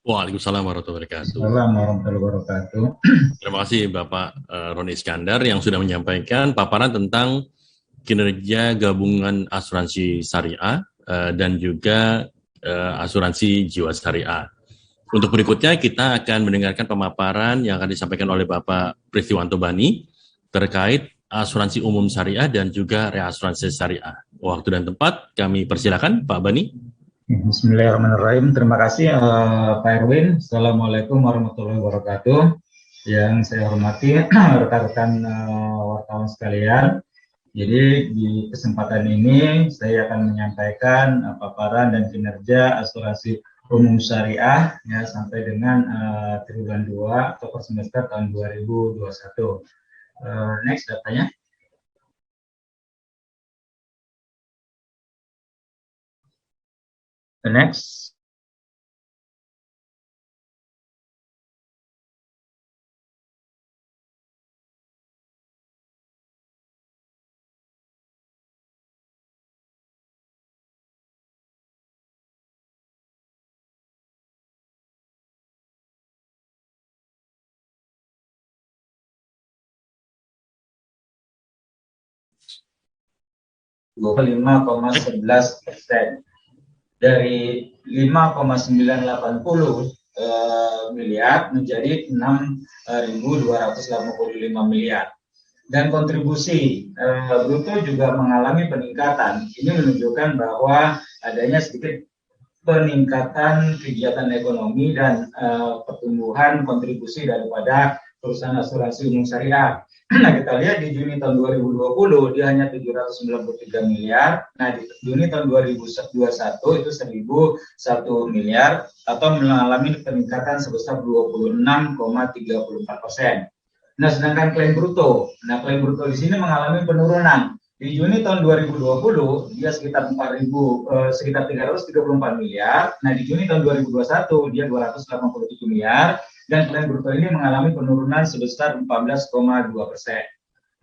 Waalaikumsalam warahmatullahi wabarakatuh. Assalamualaikum warahmatullahi wabarakatuh. Terima kasih Bapak Roni Iskandar yang sudah menyampaikan paparan tentang kinerja gabungan asuransi syariah dan juga asuransi jiwa syariah. Untuk berikutnya kita akan mendengarkan pemaparan yang akan disampaikan oleh Bapak Prithwanto Bani terkait asuransi umum syariah dan juga reasuransi syariah. Waktu dan tempat kami persilakan Pak Bani. Bismillahirrahmanirrahim. Terima kasih Pak Erwin. Assalamualaikum warahmatullahi wabarakatuh. Yang saya hormati rekan-rekan wartawan sekalian. Jadi di kesempatan ini saya akan menyampaikan paparan dan kinerja asuransi umum syariah ya sampai dengan triwulan 2 atau per semester tahun 2021. Next datanya. The next. %5,11 dari 5,980 miliar menjadi 6.285 miliar. Dan kontribusi bruto juga mengalami peningkatan. Ini menunjukkan bahwa adanya sedikit peningkatan kegiatan ekonomi dan pertumbuhan kontribusi daripada perusahaan asuransi umum syariah. Nah, kita lihat di Juni tahun 2020 dia hanya 793 miliar. Nah, di Juni tahun 2021 itu 1.001 miliar atau mengalami peningkatan sebesar 26,34%. Nah, sedangkan klaim bruto. Nah, klaim bruto di sini mengalami penurunan. Di Juni tahun 2020 dia sekitar 334 miliar. Nah, di Juni tahun 2021 dia 287 miliar. Dan klaim bruto ini mengalami penurunan sebesar 14,2%.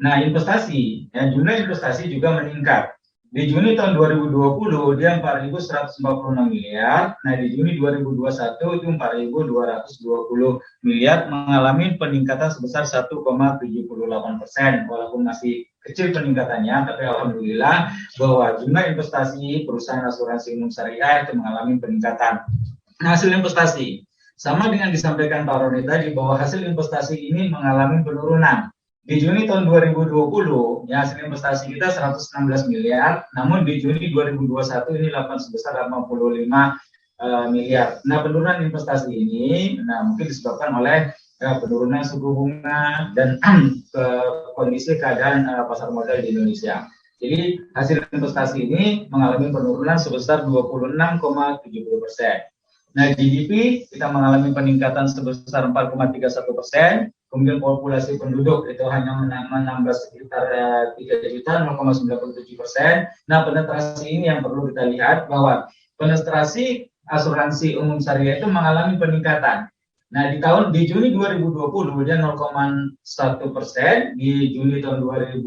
Nah, investasi, ya, jumlah investasi juga meningkat. Di Juni tahun 2020 dia 4.146 miliar. Nah, di Juni 2021 itu 4.220 miliar, mengalami peningkatan sebesar 1,78%. Walaupun masih kecil peningkatannya, tapi alhamdulillah bahwa jumlah investasi perusahaan asuransi umum syariah itu mengalami peningkatan. Nah, hasil investasi sama dengan disampaikan Pak Roni tadi bahwa hasil investasi ini mengalami penurunan. Di Juni tahun 2020, ya, hasil investasi kita 116 miliar, namun di Juni 2021 ini sebesar 85 miliar. Nah, penurunan investasi ini mungkin disebabkan oleh penurunan suku bunga dan kondisi keadaan pasar modal di Indonesia. Jadi hasil investasi ini mengalami penurunan sebesar 26,70%. Nah, GDP kita mengalami peningkatan sebesar 4,31%, kemudian populasi penduduk itu hanya menambah sekitar 3 juta, 0,97%. Nah, penetrasi ini yang perlu kita lihat bahwa penetrasi asuransi umum syariah itu mengalami peningkatan. Nah, di Juni 2020 dia 0,1%, di Juni tahun 2021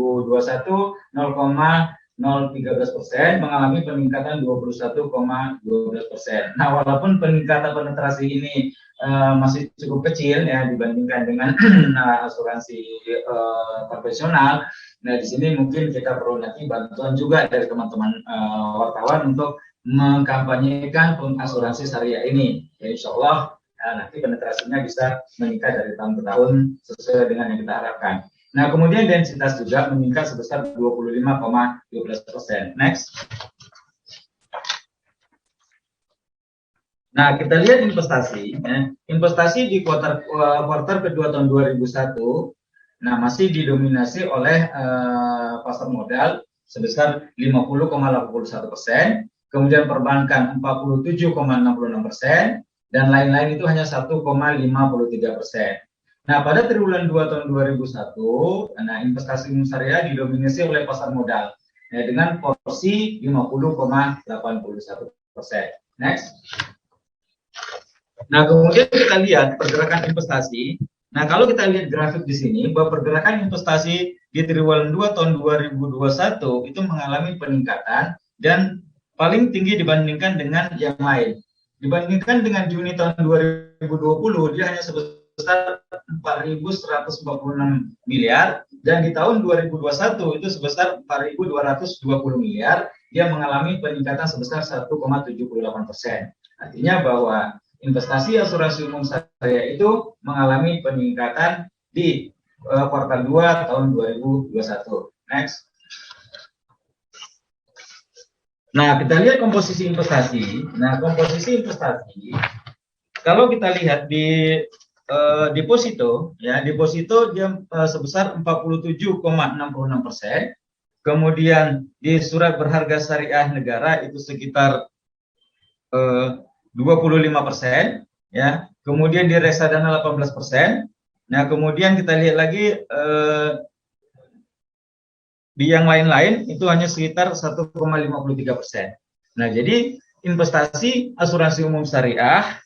0,13% mengalami peningkatan 21,12%. Nah, walaupun peningkatan penetrasi ini masih cukup kecil ya dibandingkan dengan asuransi konvensional. Nah, di sini mungkin kita perlu nanti bantuan juga dari teman-teman wartawan untuk mengkampanyekan asuransi syariah ini. Ya, insya Allah nanti penetrasinya bisa meningkat dari tahun ke tahun sesuai dengan yang kita harapkan. Nah, kemudian densitas juga meningkat sebesar 25,12%. Next. Nah, kita lihat investasi. Ya. Investasi di kuartal kedua tahun 2001, nah masih didominasi oleh pasar modal sebesar 50,81%, kemudian perbankan 47,66%, dan lain-lain itu hanya 1,53%. Nah, pada triwulan 2 tahun 2001, nah, investasi umum syariah didominasi oleh pasar modal ya, dengan porsi 50,81%. Next. Nah, kemudian kita lihat pergerakan investasi. Nah, kalau kita lihat grafik di sini, bahwa pergerakan investasi di triwulan 2 tahun 2021 itu mengalami peningkatan dan paling tinggi dibandingkan dengan yang lain. Dibandingkan dengan Juni tahun 2020, dia hanya sebesar 4.146 miliar, dan di tahun 2021 itu sebesar 4.220 miliar, dia mengalami peningkatan sebesar 1,78%. Artinya bahwa investasi asuransi umum syariah itu mengalami peningkatan di kuartal 2 tahun 2021. Next. Nah, kita lihat komposisi investasi. Nah, komposisi investasi, kalau kita lihat di deposito, ya, deposito dia sebesar 47,66%. Kemudian di surat berharga syariah negara itu sekitar 25%, ya. Kemudian di reksadana 18%. Nah, kemudian kita lihat lagi di yang lain-lain itu hanya sekitar 1,53%. Nah, jadi investasi asuransi umum syariah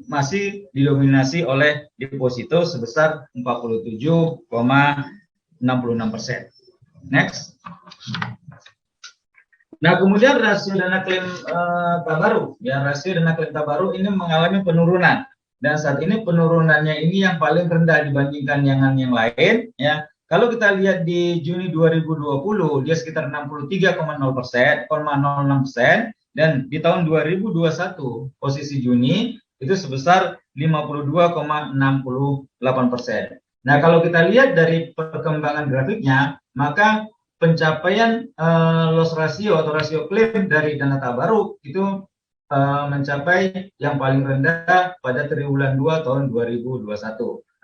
masih didominasi oleh deposito sebesar 47,66%. Next. Nah, kemudian rasio dana klaim tabaru, ya, rasio dana klaim tabaru ini mengalami penurunan, dan saat ini penurunannya ini yang paling rendah dibandingkan yang lain, ya. Kalau kita lihat di Juni 2020 dia sekitar 63,06%, dan di tahun 2021 posisi Juni itu sebesar 52,68%. Nah, kalau kita lihat dari perkembangan grafiknya, maka pencapaian loss ratio atau rasio klaim dari dana tabaruk itu mencapai yang paling rendah pada triwulan 2 tahun 2021.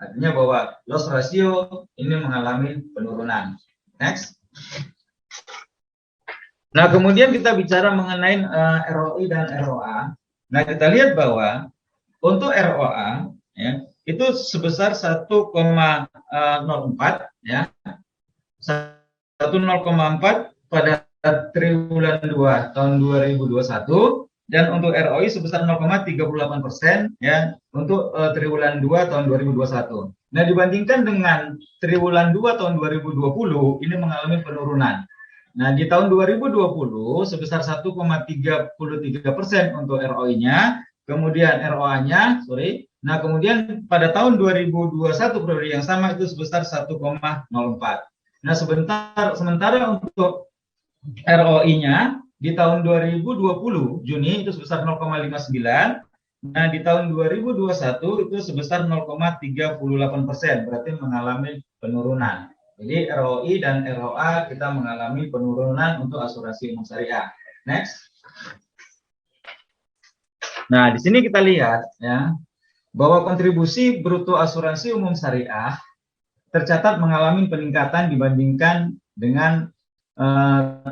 Artinya bahwa loss ratio ini mengalami penurunan. Next. Nah, kemudian kita bicara mengenai ROI dan ROA. Nah, kita lihat bahwa untuk ROA, ya, itu sebesar 1,04, ya. 1,04 pada triwulan 2 tahun 2021, dan untuk ROI sebesar 0,38%, ya, untuk triwulan 2 tahun 2021. Nah, dibandingkan dengan triwulan 2 tahun 2020 ini mengalami penurunan. Nah, di tahun 2020 sebesar 1,33% untuk ROI-nya, kemudian ROA-nya, nah, kemudian pada tahun 2021 periode yang sama itu sebesar 1,04. Nah, sementara untuk ROI-nya di tahun 2020 Juni itu sebesar 0,59. Nah, di tahun 2021 itu sebesar 0,38%, berarti mengalami penurunan. Jadi ROI dan ROA kita mengalami penurunan untuk asuransi umum syariah. Next. Nah, di sini kita lihat, ya, bahwa kontribusi bruto asuransi umum syariah tercatat mengalami peningkatan dibandingkan dengan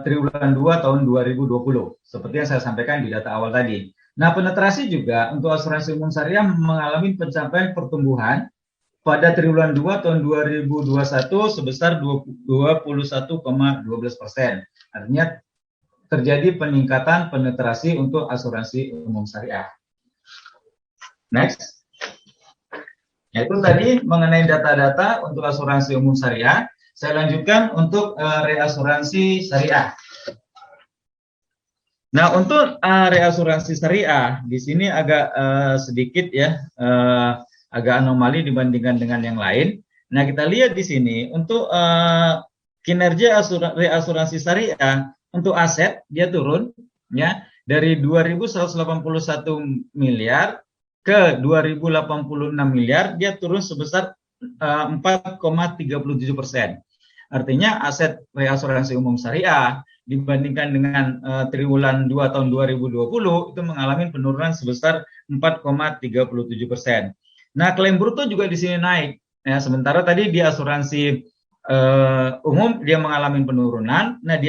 triwulan 2 tahun 2020, seperti yang saya sampaikan di data awal tadi. Nah, penetrasi juga untuk asuransi umum syariah mengalami pencapaian pertumbuhan pada triwulan 2 tahun 2021 sebesar 21,12%. Artinya terjadi peningkatan penetrasi untuk asuransi umum syariah. Next. Itu tadi mengenai data-data untuk asuransi umum syariah. Saya lanjutkan untuk reasuransi syariah. Nah, untuk reasuransi syariah di sini agak sedikit, ya, agak anomali dibandingkan dengan yang lain. Nah, kita lihat di sini untuk kinerja reasuransi syariah untuk aset dia turun, ya, dari 2.181 miliar ke 2.086 miliar, dia turun sebesar 4,37%. Artinya aset reasuransi umum syariah dibandingkan dengan triwulan 2 tahun 2020 itu mengalami penurunan sebesar 4,37%. Nah, klaim bruto juga di sini naik. Ya, sementara tadi di asuransi umum dia mengalami penurunan. Nah, di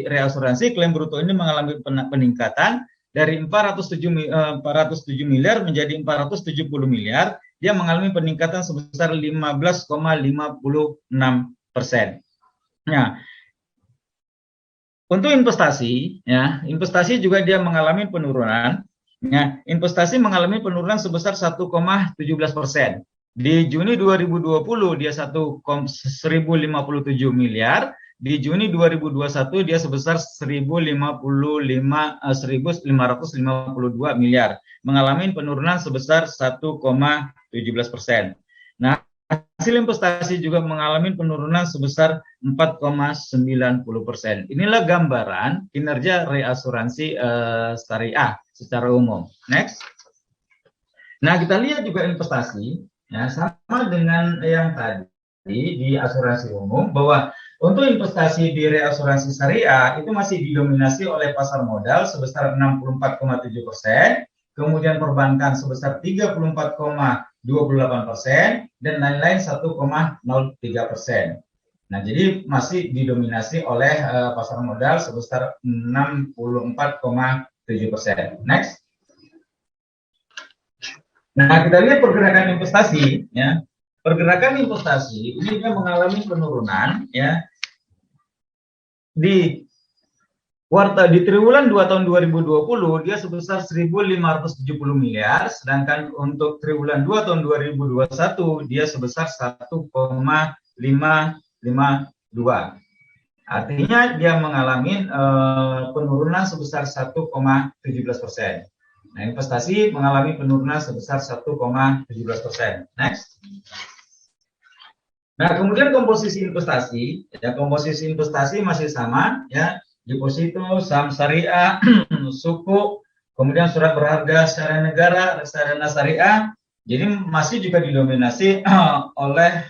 reasuransi klaim bruto ini mengalami peningkatan dari 407 miliar menjadi 470 miliar. Dia mengalami peningkatan sebesar 15,56%. Nah, untuk investasi, ya, investasi juga dia mengalami penurunan. Ya, investasi mengalami penurunan sebesar 1,17%. Di Juni 2020 dia 1.057 miliar, di Juni 2021 dia sebesar 1.552 miliar, mengalami penurunan sebesar 1,17%. Nah, hasil investasi juga mengalami penurunan sebesar 4,90%. Inilah gambaran kinerja reasuransi syariah secara umum. Next. Nah, kita lihat juga investasi, ya, sama dengan yang tadi di asuransi umum, bahwa untuk investasi di reasuransi syariah itu masih didominasi oleh pasar modal sebesar 64,7%, kemudian perbankan sebesar 34,28%, dan lain-lain 1,03%. Nah, jadi masih didominasi oleh pasar modal sebesar 64,7%. Next. Nah, kita lihat pergerakan investasi, ya. Pergerakan investasi ini juga mengalami penurunan, ya. Di triwulan 2 tahun 2020 dia sebesar 1.570 miliar, sedangkan untuk triwulan 2 tahun 2021 dia sebesar 1,552. Artinya dia mengalami penurunan sebesar 1,17%. Nah, investasi mengalami penurunan sebesar 1,17%. Next. Nah, kemudian komposisi investasi, ya, komposisi investasi masih sama, ya, deposito, saham syariah, suku, kemudian surat berharga secara negara, reksadana syariah. Jadi masih juga didominasi oleh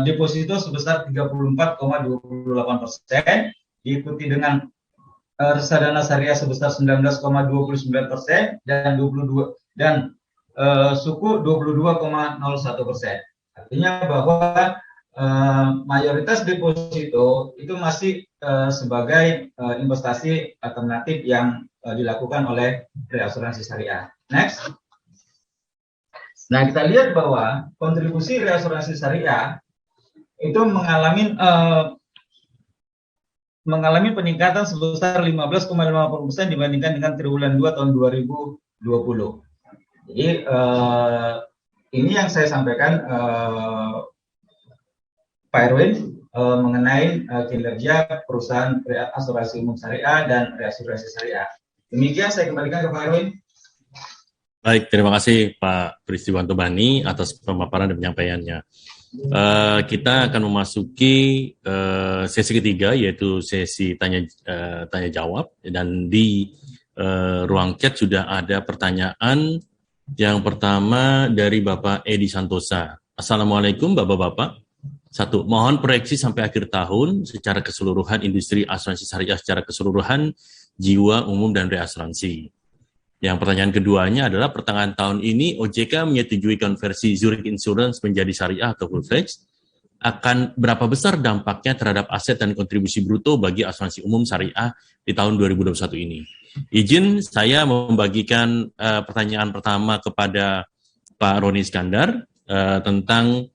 deposito sebesar 34,28%, diikuti dengan reksadana syariah sebesar 19,29% dan suku 22,01%. Artinya bahwa mayoritas deposito itu masih sebagai investasi alternatif yang dilakukan oleh reasuransi syariah. Next. Nah, kita lihat bahwa kontribusi reasuransi syariah itu mengalami peningkatan sebesar 15,50% dibandingkan dengan triwulan 2 tahun 2020. Jadi ini yang saya sampaikan Pak Erwin mengenai kinerja perusahaan asuransi umum syariah dan reasuransi syariah. Demikian saya kembalikan ke Pak Erwin. Baik, terima kasih Pak Pristiwanto Bani atas pemaparan dan penyampaiannya. Kita akan memasuki sesi ketiga, yaitu sesi tanya jawab, dan di ruang chat sudah ada pertanyaan. Yang pertama dari Bapak Edi Santosa. Assalamualaikum Bapak-Bapak. 1. Mohon proyeksi sampai akhir tahun secara keseluruhan industri asuransi syariah secara keseluruhan, jiwa, umum, dan reasuransi. Yang pertanyaan keduanya adalah pertengahan tahun ini OJK menyetujui konversi Zurich Insurance menjadi syariah atau full-fledged. Akan berapa besar dampaknya terhadap aset dan kontribusi bruto bagi asuransi umum syariah di tahun 2021 ini? Izin saya membagikan pertanyaan pertama kepada Pak Roni Iskandar tentang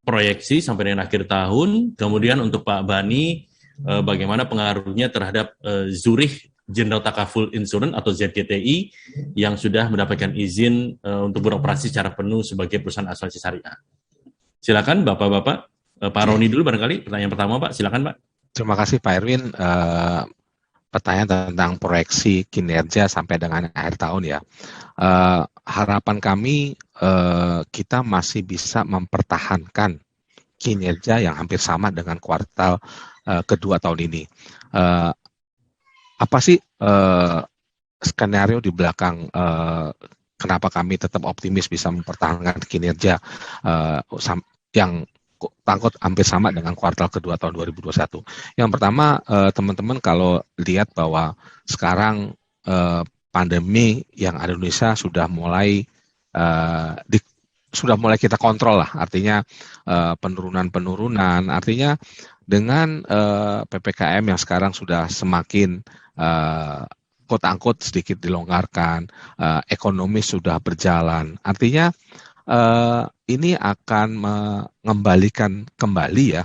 proyeksi sampai dengan akhir tahun. Kemudian untuk Pak Bani, bagaimana pengaruhnya terhadap Zurich General Takaful Insurance atau ZGTI yang sudah mendapatkan izin untuk beroperasi secara penuh sebagai perusahaan asuransi syariah. Silakan Bapak-Bapak. Pak Roni dulu barangkali pertanyaan pertama Pak. Silakan Pak. Terima kasih Pak Erwin. Pertanyaan tentang proyeksi kinerja sampai dengan akhir tahun ya. Harapan kami kita masih bisa mempertahankan kinerja yang hampir sama dengan kuartal kedua tahun ini. Apa sih skenario di belakang kenapa kami tetap optimis bisa mempertahankan kinerja yang tangkut hampir sama dengan kuartal kedua tahun 2021. Yang pertama, teman-teman kalau lihat bahwa sekarang pandemi yang ada di Indonesia sudah mulai kita kontrol lah, artinya penurunan, artinya dengan PPKM yang sekarang sudah semakin quote-unquote sedikit dilonggarkan, ekonomi sudah berjalan, artinya ini akan mengembalikan kembali ya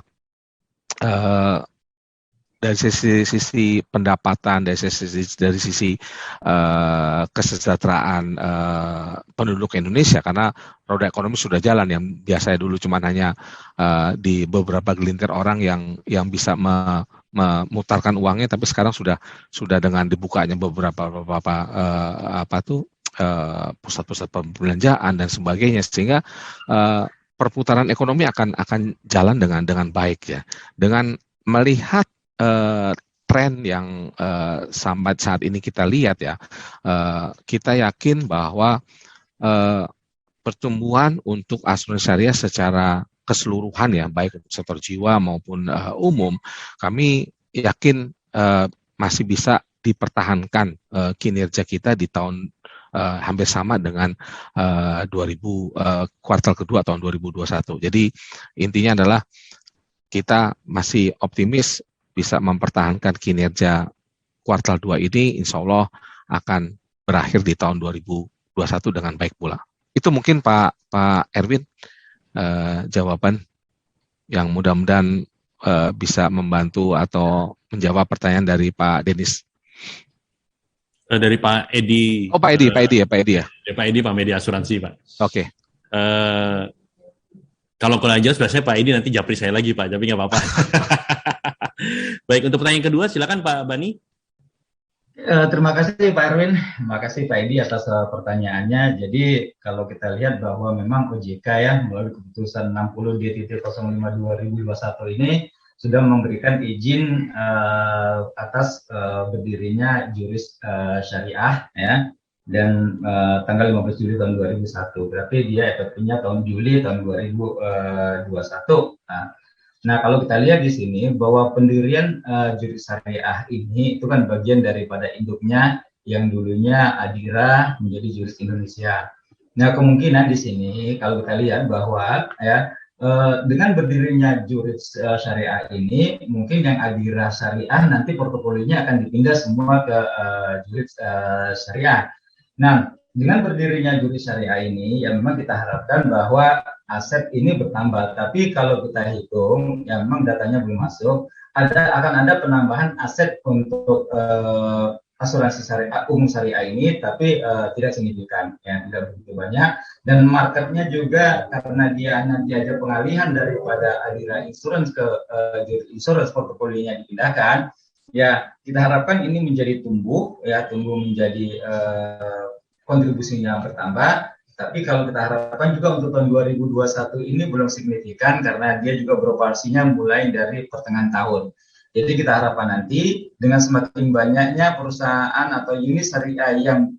dari sisi pendapatan, dari sisi kesejahteraan penduduk Indonesia, karena roda ekonomi sudah jalan. Yang biasanya dulu cuma hanya di beberapa gelintir orang yang bisa memutarkan uangnya, tapi sekarang sudah dengan dibukanya beberapa pusat-pusat perbelanjaan dan sebagainya, sehingga perputaran ekonomi akan jalan dengan baik ya. Dengan melihat tren yang sampai saat ini kita lihat ya, kita yakin bahwa pertumbuhan untuk asuransi syariah secara keseluruhan ya, baik untuk sektor jiwa maupun umum, kami yakin masih bisa dipertahankan kinerja kita di tahun hampir sama dengan kuartal kedua tahun 2021. Jadi intinya adalah kita masih optimis bisa mempertahankan kinerja kuartal 2 ini, insya Allah akan berakhir di tahun 2021 dengan baik pula. Itu mungkin Pak Erwin jawaban yang mudah-mudahan bisa membantu atau menjawab pertanyaan dari Pak Denis. Dari Pak Edi. Oh, Pak Edi ya. Pak Edi, Pak Media Asuransi, Pak. Oke. Kalau kurang jelas, biasanya Pak Edi nanti japri saya lagi, Pak, tapi nggak apa-apa. Baik, untuk pertanyaan kedua, silakan Pak Bani. Terima kasih Pak Erwin, terima kasih Pak Edi atas pertanyaannya. Jadi kalau kita lihat bahwa memang OJK ya melalui keputusan 60D.05/2021 ini sudah memberikan izin atas berdirinya juris syariah ya, dan tanggal 15 Juli tahun 2001. Berarti dia efektifnya tahun Juli tahun 2021. Nah, kalau kita lihat di sini bahwa pendirian juris syariah ini itu kan bagian daripada induknya yang dulunya Adira menjadi Juris Indonesia. Nah, kemungkinan di sini kalau kita lihat bahwa ya dengan berdirinya juris syariah ini, mungkin yang Adira Syariah nanti portofolionya akan dipindah semua ke juris syariah. Nah, dengan berdirinya juris syariah ini, ya memang kita harapkan bahwa aset ini bertambah. Tapi kalau kita hitung, ya memang datanya belum masuk, akan ada penambahan aset untuk asuransi syariah, umum syariah ini, tapi tidak signifikan, ya tidak begitu banyak. Dan marketnya juga karena dia nanti ada pengalihan daripada Adira Insurance ke Insurance portofolionya dipindahkan, ya kita harapkan ini menjadi tumbuh menjadi kontribusinya bertambah. Tapi kalau kita harapkan juga untuk tahun 2021 ini belum signifikan karena dia juga beroperasinya mulai dari pertengahan tahun. Jadi kita harapkan nanti dengan semakin banyaknya perusahaan atau unit syariah yang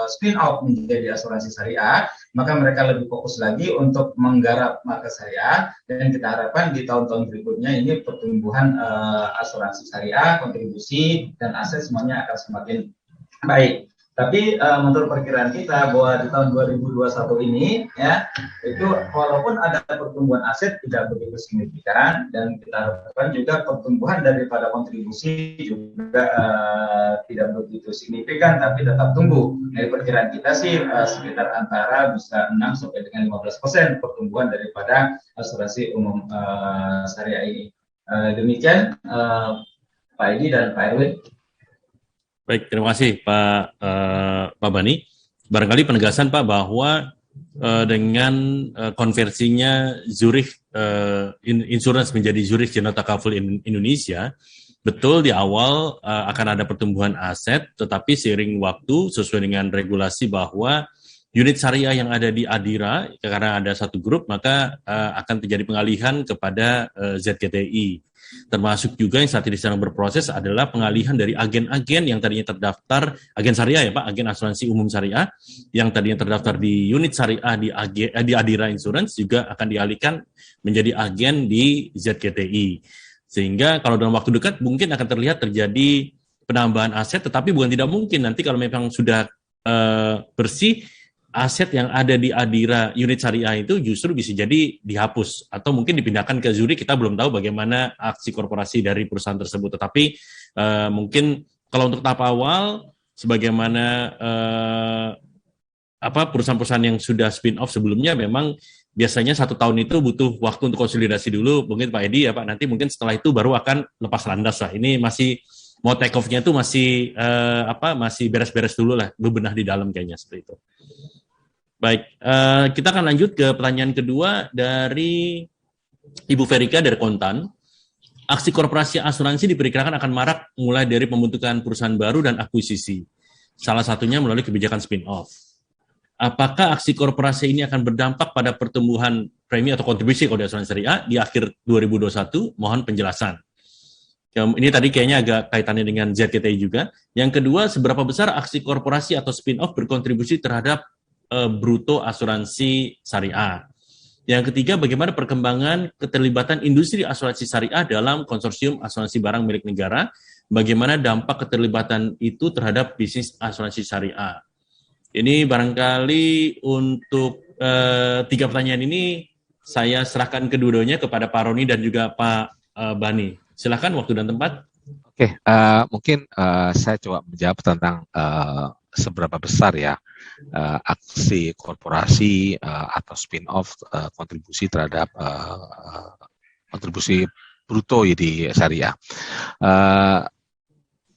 spin off menjadi asuransi syariah, maka mereka lebih fokus lagi untuk menggarap market syariah, dan kita harapkan di tahun-tahun berikutnya ini pertumbuhan asuransi syariah, kontribusi dan aset semuanya akan semakin baik. Tapi menurut perkiraan kita bahwa di tahun 2021 ini ya itu walaupun ada pertumbuhan aset tidak begitu signifikan, dan kita harapkan juga pertumbuhan daripada kontribusi juga tidak begitu signifikan tapi tetap tumbuh. Dari perkiraan kita sih sekitar antara bisa 6 sampai dengan 15% pertumbuhan daripada asuransi umum syariah ini. Demikian Pak Edi dan Pak Erwin. Baik, terima kasih Pak Bani. Barangkali penegasan Pak bahwa dengan konversinya Zurich Insurance menjadi Zurich General Takaful Indonesia, betul di awal akan ada pertumbuhan aset, tetapi seiring waktu sesuai dengan regulasi bahwa unit syariah yang ada di Adira, karena ada satu grup, maka akan terjadi pengalihan kepada ZKTI. Termasuk juga yang saat ini sedang berproses adalah pengalihan dari agen-agen yang tadinya terdaftar, agen syariah ya Pak, agen asuransi umum syariah, yang tadinya terdaftar di unit syariah di Adira Insurance juga akan dialihkan menjadi agen di ZKTI. Sehingga kalau dalam waktu dekat mungkin akan terlihat terjadi penambahan aset, tetapi bukan tidak mungkin nanti kalau memang sudah bersih, aset yang ada di Adira unit syariah itu justru bisa jadi dihapus atau mungkin dipindahkan ke Zurich. Kita belum tahu bagaimana aksi korporasi dari perusahaan tersebut, tetapi mungkin kalau untuk tahap awal sebagaimana perusahaan-perusahaan yang sudah spin off sebelumnya memang biasanya 1 tahun itu butuh waktu untuk konsolidasi dulu, mungkin Pak Edi ya Pak, nanti mungkin setelah itu baru akan lepas landas lah. Ini masih mau take off-nya tuh masih masih beres-beres dulu lah, bebenah di dalam kayaknya seperti itu. Baik, kita akan lanjut ke pertanyaan kedua dari Ibu Verika dari Kontan. Aksi korporasi asuransi diperkirakan akan marak mulai dari pembentukan perusahaan baru dan akuisisi. Salah satunya melalui kebijakan spin-off. Apakah aksi korporasi ini akan berdampak pada pertumbuhan premi atau kontribusi kalau di asuransi syariah di akhir 2021? Mohon penjelasan. Ini tadi kayaknya agak kaitannya dengan ZTTI juga. Yang kedua, seberapa besar aksi korporasi atau spin-off berkontribusi terhadap bruto asuransi syariah? Yang ketiga, bagaimana perkembangan keterlibatan industri asuransi syariah dalam konsorsium asuransi barang milik negara? Bagaimana dampak keterlibatan itu terhadap bisnis asuransi syariah? Ini barangkali untuk 3 pertanyaan ini saya serahkan kedua-duanya kepada Pak Roni dan juga Pak Bani. Silakan waktu dan tempat. Oke, mungkin saya coba menjawab tentang seberapa besar ya aksi korporasi atau spin-off kontribusi terhadap kontribusi bruto ya di syariah.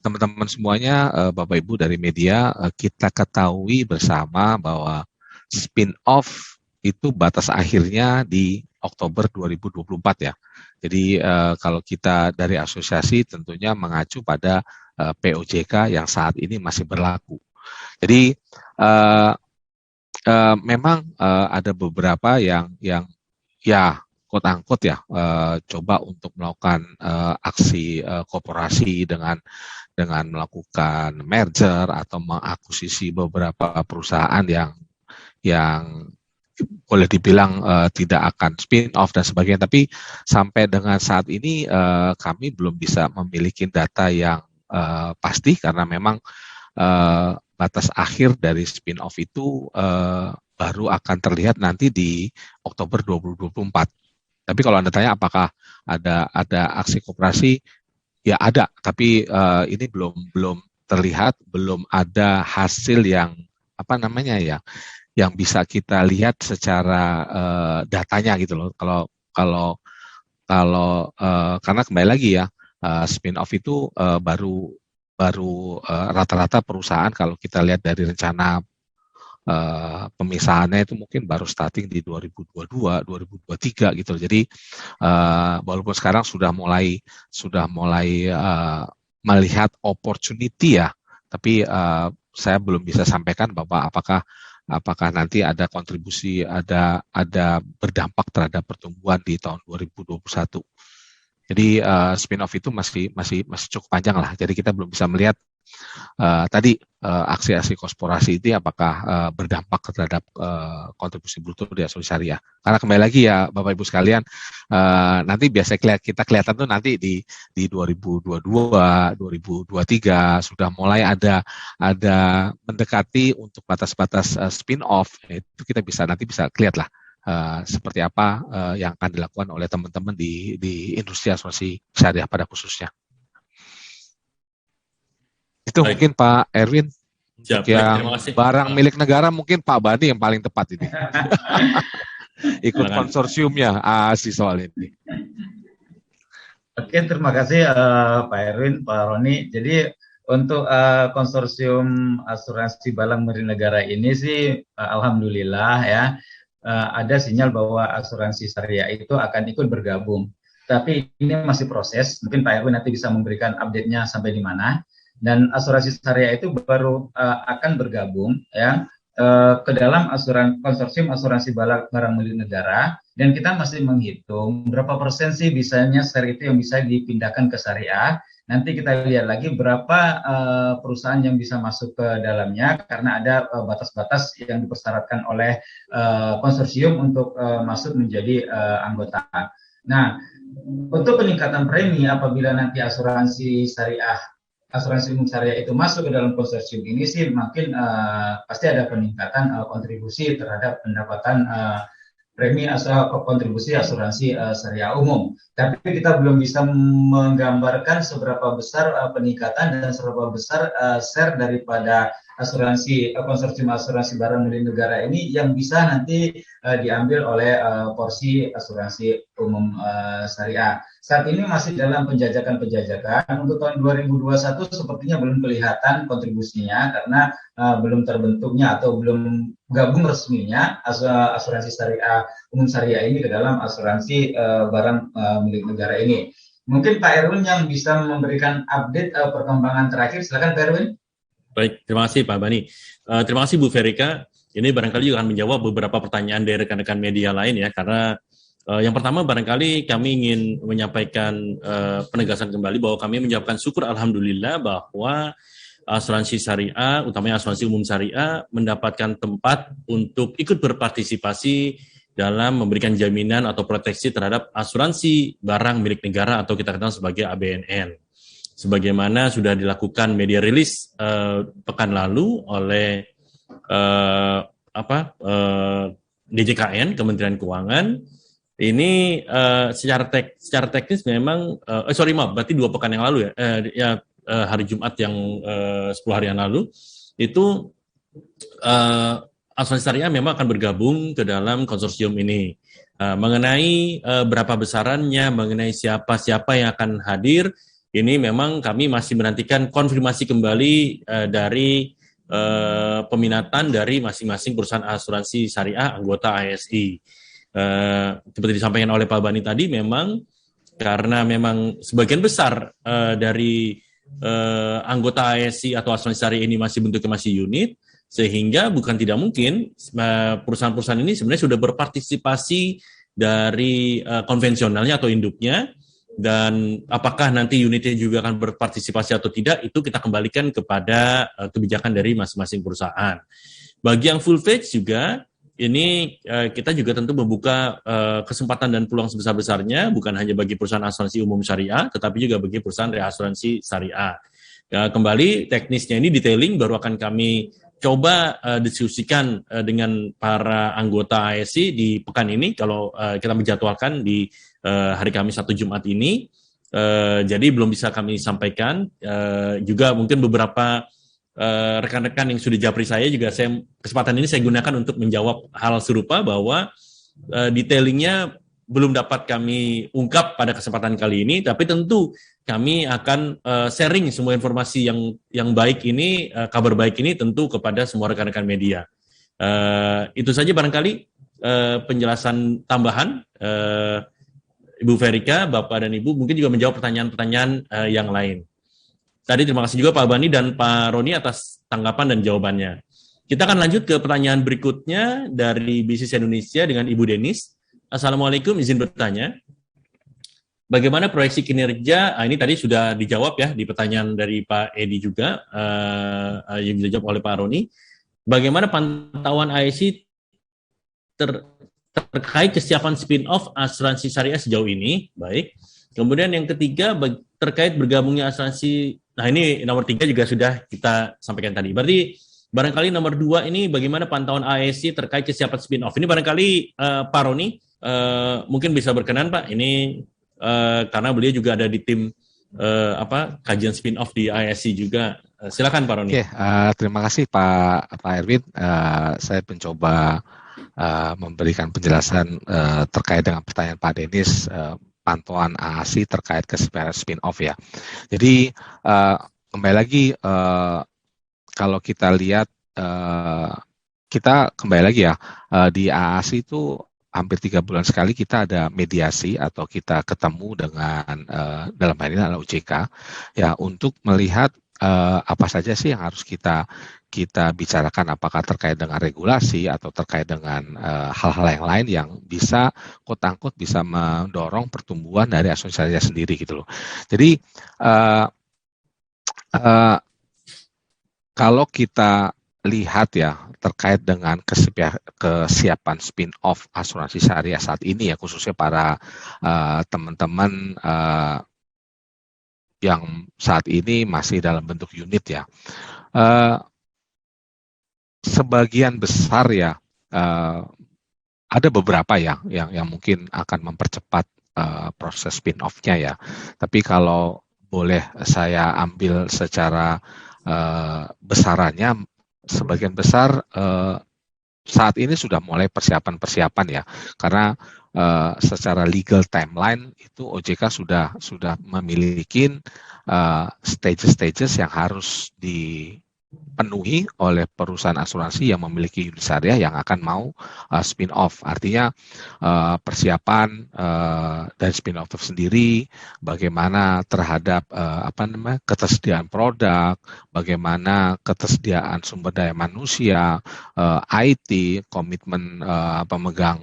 Teman-teman semuanya, Bapak Ibu dari media, kita ketahui bersama bahwa spin-off itu batas akhirnya di Oktober 2024 ya. Jadi kalau kita dari asosiasi tentunya mengacu pada POJK yang saat ini masih berlaku. Jadi memang ada beberapa yang ya quote unquote ya coba untuk melakukan aksi korporasi dengan melakukan merger atau mengakuisisi beberapa perusahaan yang boleh dibilang tidak akan spin-off dan sebagainya. Tapi sampai dengan saat ini kami belum bisa memiliki data yang pasti karena memang batas akhir dari spin-off itu baru akan terlihat nanti di Oktober 2024. Tapi kalau Anda tanya apakah ada aksi koperasi, ya ada, tapi ini belum terlihat, belum ada hasil yang yang bisa kita lihat secara datanya gitu loh. Kalau karena kembali lagi ya, spin-off itu baru rata-rata perusahaan kalau kita lihat dari rencana pemisahannya itu mungkin baru starting di 2022, 2023 gitu. Jadi walaupun sekarang sudah mulai melihat opportunity ya, tapi saya belum bisa sampaikan bahwa apakah nanti ada kontribusi, ada berdampak terhadap pertumbuhan di tahun 2021. Jadi spin-off itu masih cukup panjang lah. Jadi kita belum bisa melihat tadi aksi-aksi korporasi itu apakah berdampak terhadap kontribusi bruto di asuransi syariah. Karena kembali lagi ya Bapak Ibu sekalian, nanti biasa kita kelihatan tuh nanti di 2022, 2023 sudah mulai ada mendekati untuk batas-batas spin-off. Itu kita nanti bisa lihat lah seperti apa yang akan dilakukan oleh teman-teman di industri asuransi syariah pada khususnya. Itu baik. Mungkin Pak Erwin. Siap, yang barang milik negara mungkin Pak Bani yang paling tepat ini. Ikut konsorsiumnya sih soal ini. Oke, terima kasih Pak Erwin, Pak Roni. Jadi untuk konsorsium asuransi barang milik negara ini sih alhamdulillah ya ada sinyal bahwa asuransi syariah itu akan ikut bergabung. Tapi ini masih proses. Mungkin Pak Erwin nanti bisa memberikan update-nya sampai di mana. Dan asuransi syariah itu baru akan bergabung ya ke dalam konsorsium asuransi barang milik negara, dan kita masih menghitung berapa persen sih bisanya share itu yang bisa dipindahkan ke syariah. Nanti kita lihat lagi berapa perusahaan yang bisa masuk ke dalamnya karena ada batas-batas yang dipersyaratkan oleh konsorsium untuk masuk menjadi anggota. Nah, untuk peningkatan premi apabila nanti asuransi umum syariah itu masuk ke dalam konsorsium ini sih makin pasti ada peningkatan kontribusi terhadap pendapatan premi kontribusi asuransi syariah umum. Tapi kita belum bisa menggambarkan seberapa besar peningkatan dan seberapa besar share daripada konsorsium asuransi barang milik negara ini yang bisa nanti diambil oleh porsi asuransi umum syariah. Saat ini masih dalam penjajakan. Untuk tahun 2021 sepertinya belum kelihatan kontribusinya karena belum terbentuknya atau belum gabung resminya asuransi syariah umum syariah ini ke dalam asuransi barang milik negara ini. Mungkin Pak Erwin yang bisa memberikan update perkembangan terakhir. Silakan Pak Erwin. Baik, terima kasih Pak Bani. Terima kasih Bu Verika. Ini barangkali juga akan menjawab beberapa pertanyaan dari rekan-rekan media lain ya, karena yang pertama barangkali kami ingin menyampaikan penegasan kembali bahwa kami mengucapkan syukur alhamdulillah bahwa asuransi syariah, utamanya asuransi umum syariah, mendapatkan tempat untuk ikut berpartisipasi dalam memberikan jaminan atau proteksi terhadap asuransi barang milik negara atau kita kenal sebagai ABNN. Sebagaimana sudah dilakukan media rilis pekan lalu oleh DJKN, Kementerian Keuangan. Ini secara teknis memang, berarti 2 pekan yang lalu ya, hari Jumat yang 10 hari yang lalu, itu asuransi syariah memang akan bergabung ke dalam konsorsium ini. Mengenai berapa besarannya, mengenai siapa yang akan hadir, ini memang kami masih menantikan konfirmasi kembali dari peminatan dari masing-masing perusahaan asuransi syariah anggota ASI. Seperti disampaikan oleh Pak Bani tadi, memang karena memang sebagian besar dari anggota ASI atau asuransi syariah ini bentuknya masih unit, sehingga bukan tidak mungkin perusahaan-perusahaan ini sebenarnya sudah berpartisipasi dari konvensionalnya atau induknya. Dan apakah nanti unitnya juga akan berpartisipasi atau tidak, itu kita kembalikan kepada kebijakan dari masing-masing perusahaan. Bagi yang full fledged juga, ini kita juga tentu membuka kesempatan dan peluang sebesar-besarnya, bukan hanya bagi perusahaan asuransi umum syariah, tetapi juga bagi perusahaan reasuransi syariah. Kembali teknisnya ini detailing baru akan kami coba diskusikan dengan para anggota ASI di pekan ini, kalau kita menjadwalkan di hari Kamis 1 Jumat ini. Jadi belum bisa kami sampaikan. Juga mungkin beberapa rekan-rekan yang sudah japri saya juga, kesempatan ini saya gunakan untuk menjawab hal serupa, bahwa detailingnya belum dapat kami ungkap pada kesempatan kali ini, tapi tentu kami akan sharing semua informasi yang baik ini, kabar baik ini tentu kepada semua rekan-rekan media. Itu saja barangkali penjelasan tambahan. Ibu Verika, Bapak dan Ibu mungkin juga menjawab pertanyaan-pertanyaan yang lain. Tadi terima kasih juga Pak Bani dan Pak Roni atas tanggapan dan jawabannya. Kita akan lanjut ke pertanyaan berikutnya dari Bisnis Indonesia dengan Ibu Denis. Assalamualaikum, izin bertanya. Bagaimana proyeksi kinerja? Ini tadi sudah dijawab ya di pertanyaan dari Pak Edi juga, yang dijawab oleh Pak Roni. Bagaimana pantauan ASI terkait kesiapan spin-off asuransi syariah sejauh ini? Baik. Kemudian yang ketiga, terkait bergabungnya asuransi, nah ini nomor 3 juga sudah kita sampaikan tadi. Berarti barangkali nomor 2 ini bagaimana pantauan ASI terkait kesiapan spin-off. Ini barangkali Pak Roni mungkin bisa berkenan Pak, ini karena beliau juga ada di tim kajian spin-off di ASI juga. Silakan Pak Roni. Oke, terima kasih Pak Erwin. Saya mencoba memberikan penjelasan terkait dengan pertanyaan Pak Denis, pantauan ASI terkait kesepian spin-off ya. Jadi kembali lagi kalau kita lihat, kita kembali lagi ya, di ASI itu hampir 3 bulan sekali kita ada mediasi atau kita ketemu dengan dalam hal ini adalah OJK ya, untuk melihat apa saja sih yang harus kita bicarakan, apakah terkait dengan regulasi atau terkait dengan hal-hal yang lain yang bisa quote-unquote bisa mendorong pertumbuhan dari asuransi syariah sendiri gitu loh. Jadi kalau kita lihat ya terkait dengan kesiapan spin-off asuransi syariah saat ini ya, khususnya para teman-teman yang saat ini masih dalam bentuk unit ya, sebagian besar ya ada beberapa yang mungkin akan mempercepat proses spin-off-nya ya. Tapi kalau boleh saya ambil secara besarannya, sebagian besar saat ini sudah mulai persiapan ya, karena secara legal timeline itu OJK sudah memiliki stages yang harus dipenuhi oleh perusahaan asuransi yang memiliki unit syariah yang akan mau spin off. Artinya persiapan dari spin off itu sendiri, bagaimana terhadap ketersediaan produk, bagaimana ketersediaan sumber daya manusia, IT, komitmen pemegang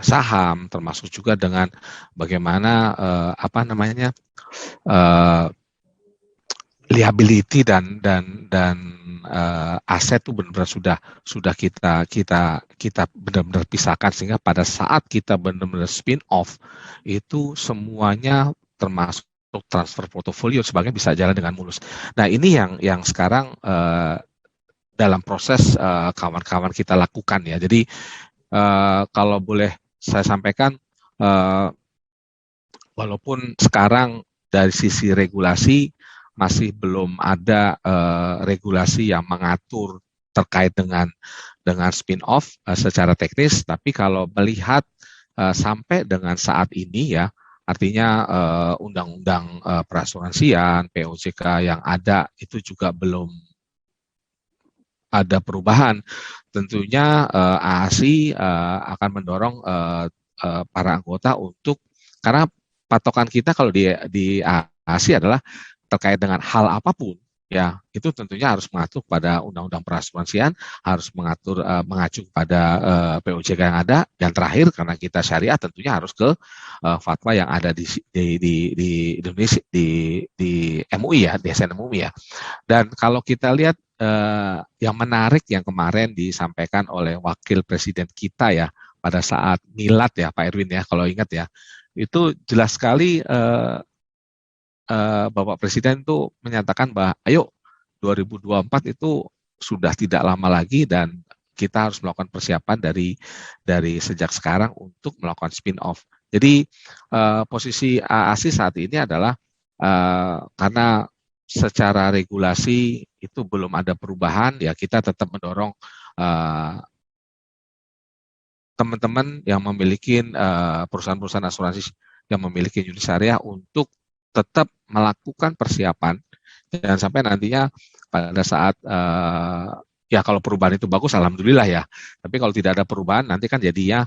saham, termasuk juga dengan bagaimana liability dan aset itu benar-benar sudah kita benar-benar pisahkan, sehingga pada saat kita benar-benar spin off itu semuanya termasuk transfer portofolio sebagainya bisa jalan dengan mulus. Nah, ini yang sekarang dalam proses kawan-kawan kita lakukan ya. Jadi kalau boleh saya sampaikan, walaupun sekarang dari sisi regulasi masih belum ada regulasi yang mengatur terkait dengan spin-off secara teknis, tapi kalau melihat sampai dengan saat ini ya, artinya undang-undang perasuransian, POJK yang ada itu juga belum ada perubahan. Tentunya AASI akan mendorong para anggota untuk, karena patokan kita kalau di AASI adalah terkait dengan hal apapun ya, itu tentunya harus mengatur pada undang-undang perasuransian, harus mengacu pada POJK yang ada, dan terakhir karena kita syariah tentunya harus ke fatwa yang ada di Indonesia, di MUI ya, di SN MUI ya. Dan kalau kita lihat yang menarik yang kemarin disampaikan oleh wakil presiden kita ya pada saat milad ya, Pak Erwin ya, kalau ingat ya, itu jelas sekali Bapak Presiden itu menyatakan bahwa ayo 2024 itu sudah tidak lama lagi dan kita harus melakukan persiapan dari sejak sekarang untuk melakukan spin-off. Jadi posisi AASI saat ini adalah karena secara regulasi itu belum ada perubahan, ya kita tetap mendorong teman-teman yang memiliki perusahaan-perusahaan asuransi yang memiliki unit syariah untuk tetap melakukan persiapan, dan sampai nantinya pada saat ya kalau perubahan itu bagus, alhamdulillah ya. Tapi kalau tidak ada perubahan, nanti kan jadinya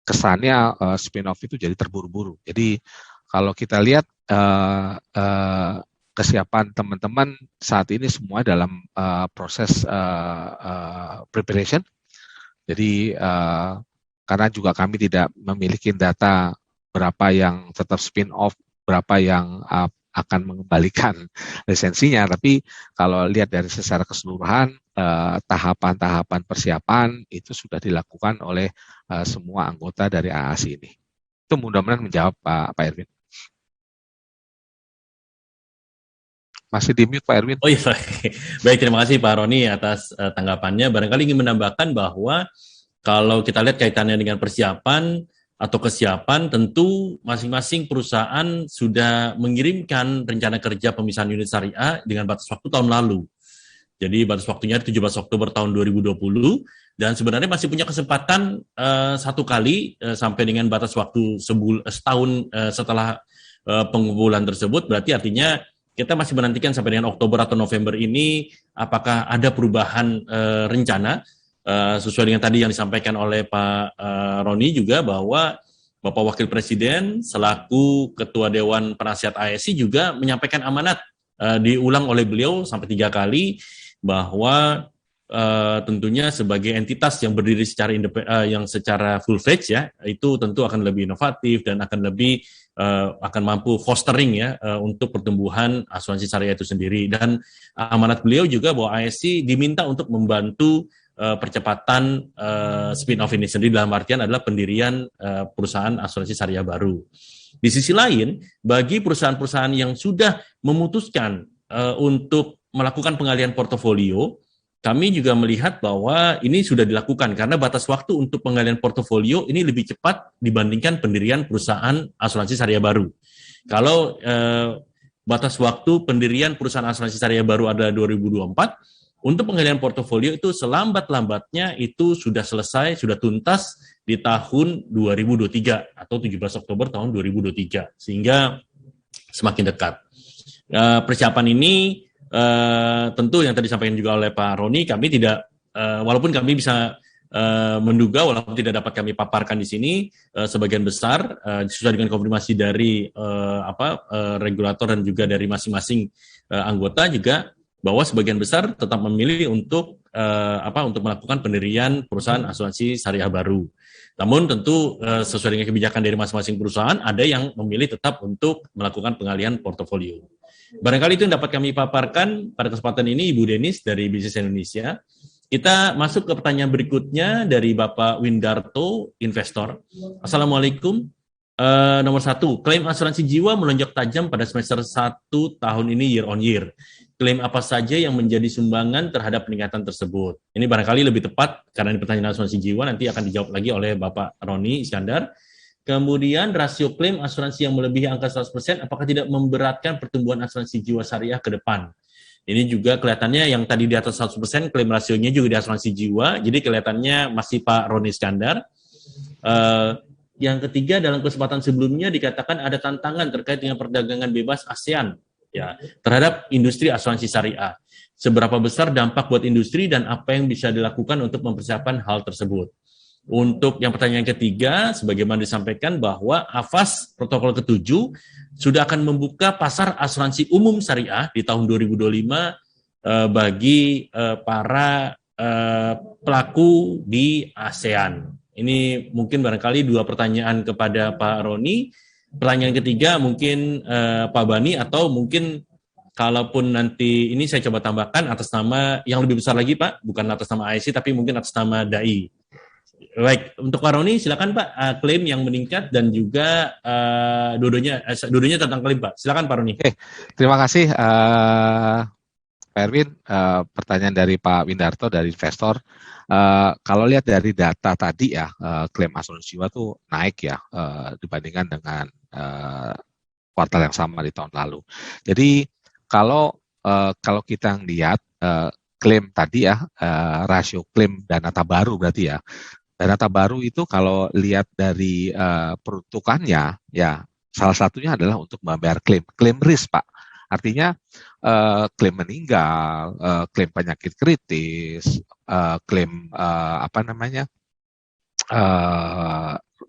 kesannya spin-off itu jadi terburu-buru. Jadi kalau kita lihat kesiapan teman-teman saat ini semua dalam proses preparation. Jadi karena juga kami tidak memiliki data berapa yang tetap spin-off, berapa yang akan mengembalikan lisensinya. Tapi kalau lihat dari secara keseluruhan, tahapan-tahapan persiapan itu sudah dilakukan oleh semua anggota dari AASI ini. Itu mudah-mudahan menjawab Pak Erwin. Masih di mute Pak Erwin. Oh iya, baik, terima kasih Pak Roni atas tanggapannya. Barangkali ingin menambahkan bahwa kalau kita lihat kaitannya dengan persiapan atau kesiapan, tentu masing-masing perusahaan sudah mengirimkan rencana kerja pemisahan unit syariah dengan batas waktu tahun lalu. Jadi batas waktunya 17 Oktober tahun 2020, dan sebenarnya masih punya kesempatan satu kali sampai dengan batas waktu setahun setelah pengumpulan tersebut. Berarti artinya kita masih menantikan sampai dengan Oktober atau November ini apakah ada perubahan rencana. Sesuai dengan tadi yang disampaikan oleh Pak Roni juga, bahwa Bapak Wakil Presiden selaku Ketua Dewan Penasihat AASI juga menyampaikan amanat diulang oleh beliau sampai 3 kali, bahwa tentunya sebagai entitas yang berdiri secara yang secara full-fledged ya, itu tentu akan lebih inovatif dan akan lebih akan mampu fostering ya untuk pertumbuhan asuransi syariah itu sendiri. Dan amanat beliau juga bahwa AASI diminta untuk membantu percepatan spin-off ini sendiri, dalam artian adalah pendirian perusahaan asuransi syariah baru. Di sisi lain, bagi perusahaan-perusahaan yang sudah memutuskan untuk melakukan pengalihan portofolio, kami juga melihat bahwa ini sudah dilakukan karena batas waktu untuk penggalian portofolio ini lebih cepat dibandingkan pendirian perusahaan asuransi syariah baru. Kalau batas waktu pendirian perusahaan asuransi syariah baru adalah 2024, untuk penggalian portofolio itu selambat-lambatnya itu sudah selesai, sudah tuntas di tahun 2023 atau 17 Oktober tahun 2023, sehingga semakin dekat. Persiapan ini tentu yang tadi disampaikan juga oleh Pak Roni, kami tidak, walaupun kami bisa menduga, walaupun tidak dapat kami paparkan di sini, sebagian besar sesuai dengan konfirmasi dari regulator dan juga dari masing-masing anggota juga, bahwa sebagian besar tetap memilih untuk melakukan pendirian perusahaan asuransi syariah baru. Namun tentu sesuai dengan kebijakan dari masing-masing perusahaan, ada yang memilih tetap untuk melakukan pengalihan portofolio. Barangkali itu yang dapat kami paparkan pada kesempatan ini, Ibu Denis dari Bisnis Indonesia. Kita masuk ke pertanyaan berikutnya dari Bapak Windarto, investor. Assalamualaikum. Nomor 1, klaim asuransi jiwa melonjak tajam pada semester 1 tahun ini year on year. Klaim apa saja yang menjadi sumbangan terhadap peningkatan tersebut? Ini barangkali lebih tepat karena ini pertanyaan asuransi jiwa, nanti akan dijawab lagi oleh Bapak Roni Iskandar. Kemudian rasio klaim asuransi yang melebihi angka 100%, apakah tidak memberatkan pertumbuhan asuransi jiwa syariah ke depan? Ini juga kelihatannya yang tadi di atas 100%, klaim rasionya juga di asuransi jiwa, jadi kelihatannya masih Pak Roni Iskandar. Yang ketiga, dalam kesempatan sebelumnya dikatakan ada tantangan terkait dengan perdagangan bebas ASEAN ya, terhadap industri asuransi syariah. Seberapa besar dampak buat industri dan apa yang bisa dilakukan untuk mempersiapkan hal tersebut? Untuk yang pertanyaan ketiga, sebagaimana disampaikan bahwa AFAS protokol ke-7 sudah akan membuka pasar asuransi umum syariah di tahun 2025 bagi para pelaku di ASEAN. Ini mungkin barangkali 2 pertanyaan kepada Pak Roni. Pertanyaan ketiga mungkin Pak Bani, atau mungkin kalaupun nanti ini saya coba tambahkan atas nama yang lebih besar lagi Pak, bukan atas nama AIC tapi mungkin atas nama DAI. Baik, untuk Pak Roni silakan Pak, klaim yang meningkat dan juga dua-duanya tentang klaim Pak. Silakan Pak Roni. Oke, terima kasih Pak Erwin. Pertanyaan dari Pak Windarto dari investor. Kalau lihat dari data tadi ya, klaim asuransi jiwa tuh naik ya dibandingkan dengan kuartal yang sama di tahun lalu. Jadi kalau kita lihat klaim tadi ya, rasio klaim dan data baru berarti ya. Data baru itu kalau lihat dari peruntukannya ya, salah satunya adalah untuk membayar klaim risk Pak. Artinya klaim meninggal, klaim penyakit kritis, klaim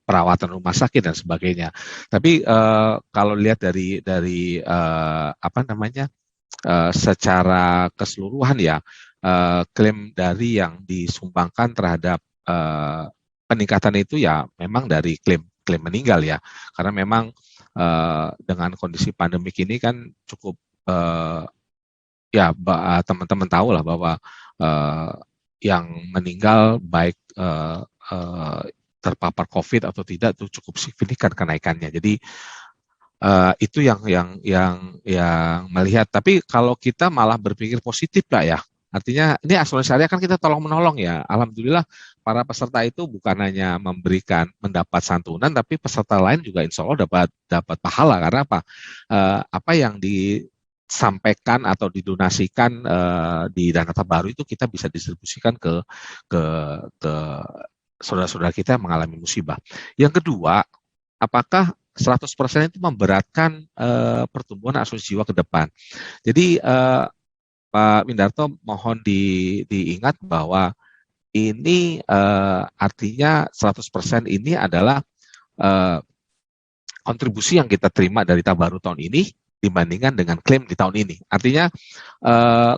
perawatan rumah sakit dan sebagainya. Tapi kalau lihat dari secara keseluruhan ya, klaim dari yang disumbangkan terhadap peningkatan itu ya memang dari klaim meninggal ya, karena memang dengan kondisi pandemik ini kan cukup teman-teman tahu lah bahwa yang meninggal baik terpapar COVID atau tidak itu cukup signifikan kenaikannya. Jadi itu yang melihat. Tapi kalau kita malah berpikir positif Pak ya, artinya ini asuransi syariah kan kita tolong menolong ya. Alhamdulillah para peserta itu bukan hanya mendapat santunan, tapi peserta lain juga insya Allah dapat pahala. Karena apa? Apa yang disampaikan atau didonasikan di dana baru itu kita bisa distribusikan ke saudara-saudara kita yang mengalami musibah. Yang kedua, apakah 100% itu memberatkan pertumbuhan asuransi jiwa ke depan? Jadi Pak Windarto mohon diingat bahwa ini artinya 100% ini adalah kontribusi yang kita terima dari Tabaru tahun ini dibandingkan dengan klaim di tahun ini. Artinya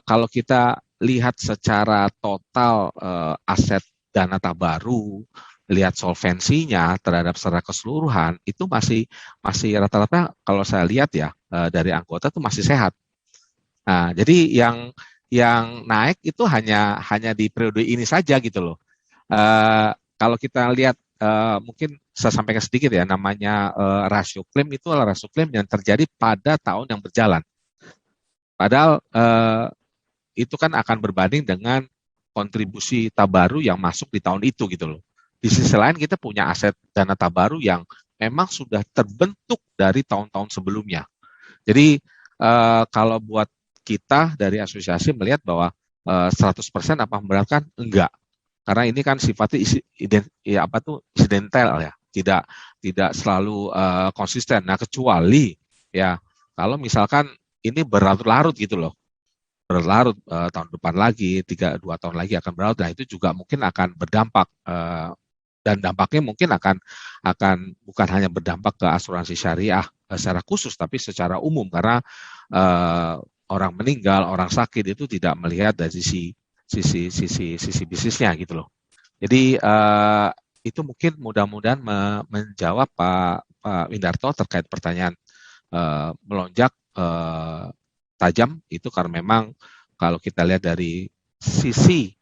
kalau kita lihat secara total aset dana Tabaru, lihat solvensinya terhadap secara keseluruhan itu masih rata-rata kalau saya lihat ya dari anggota itu masih sehat. Nah, jadi yang naik itu hanya di periode ini saja gitu loh. Kalau kita lihat mungkin saya sampaikan sedikit ya, namanya rasio klaim itu adalah rasio klaim yang terjadi pada tahun yang berjalan. Padahal itu kan akan berbanding dengan kontribusi tabaru yang masuk di tahun itu gitu loh. Di sisi lain kita punya aset dana tabaru yang memang sudah terbentuk dari tahun-tahun sebelumnya. Jadi kalau buat kita dari asosiasi melihat bahwa 100% apa memberatkan? Enggak. Karena ini kan sifatnya insidental ya, tidak selalu konsisten. Nah, kecuali ya kalau misalkan ini berlarut-larut gitu loh. Berlarut tahun depan lagi, 2 tahun lagi akan berlarut. Nah, itu juga mungkin akan berdampak dan dampaknya mungkin akan bukan hanya berdampak ke asuransi syariah secara khusus, tapi secara umum karena orang meninggal, orang sakit itu tidak melihat dari sisi bisnisnya gitu loh. Jadi itu mungkin mudah-mudahan menjawab Pak Windarto terkait pertanyaan melonjak tajam itu karena memang kalau kita lihat dari sisi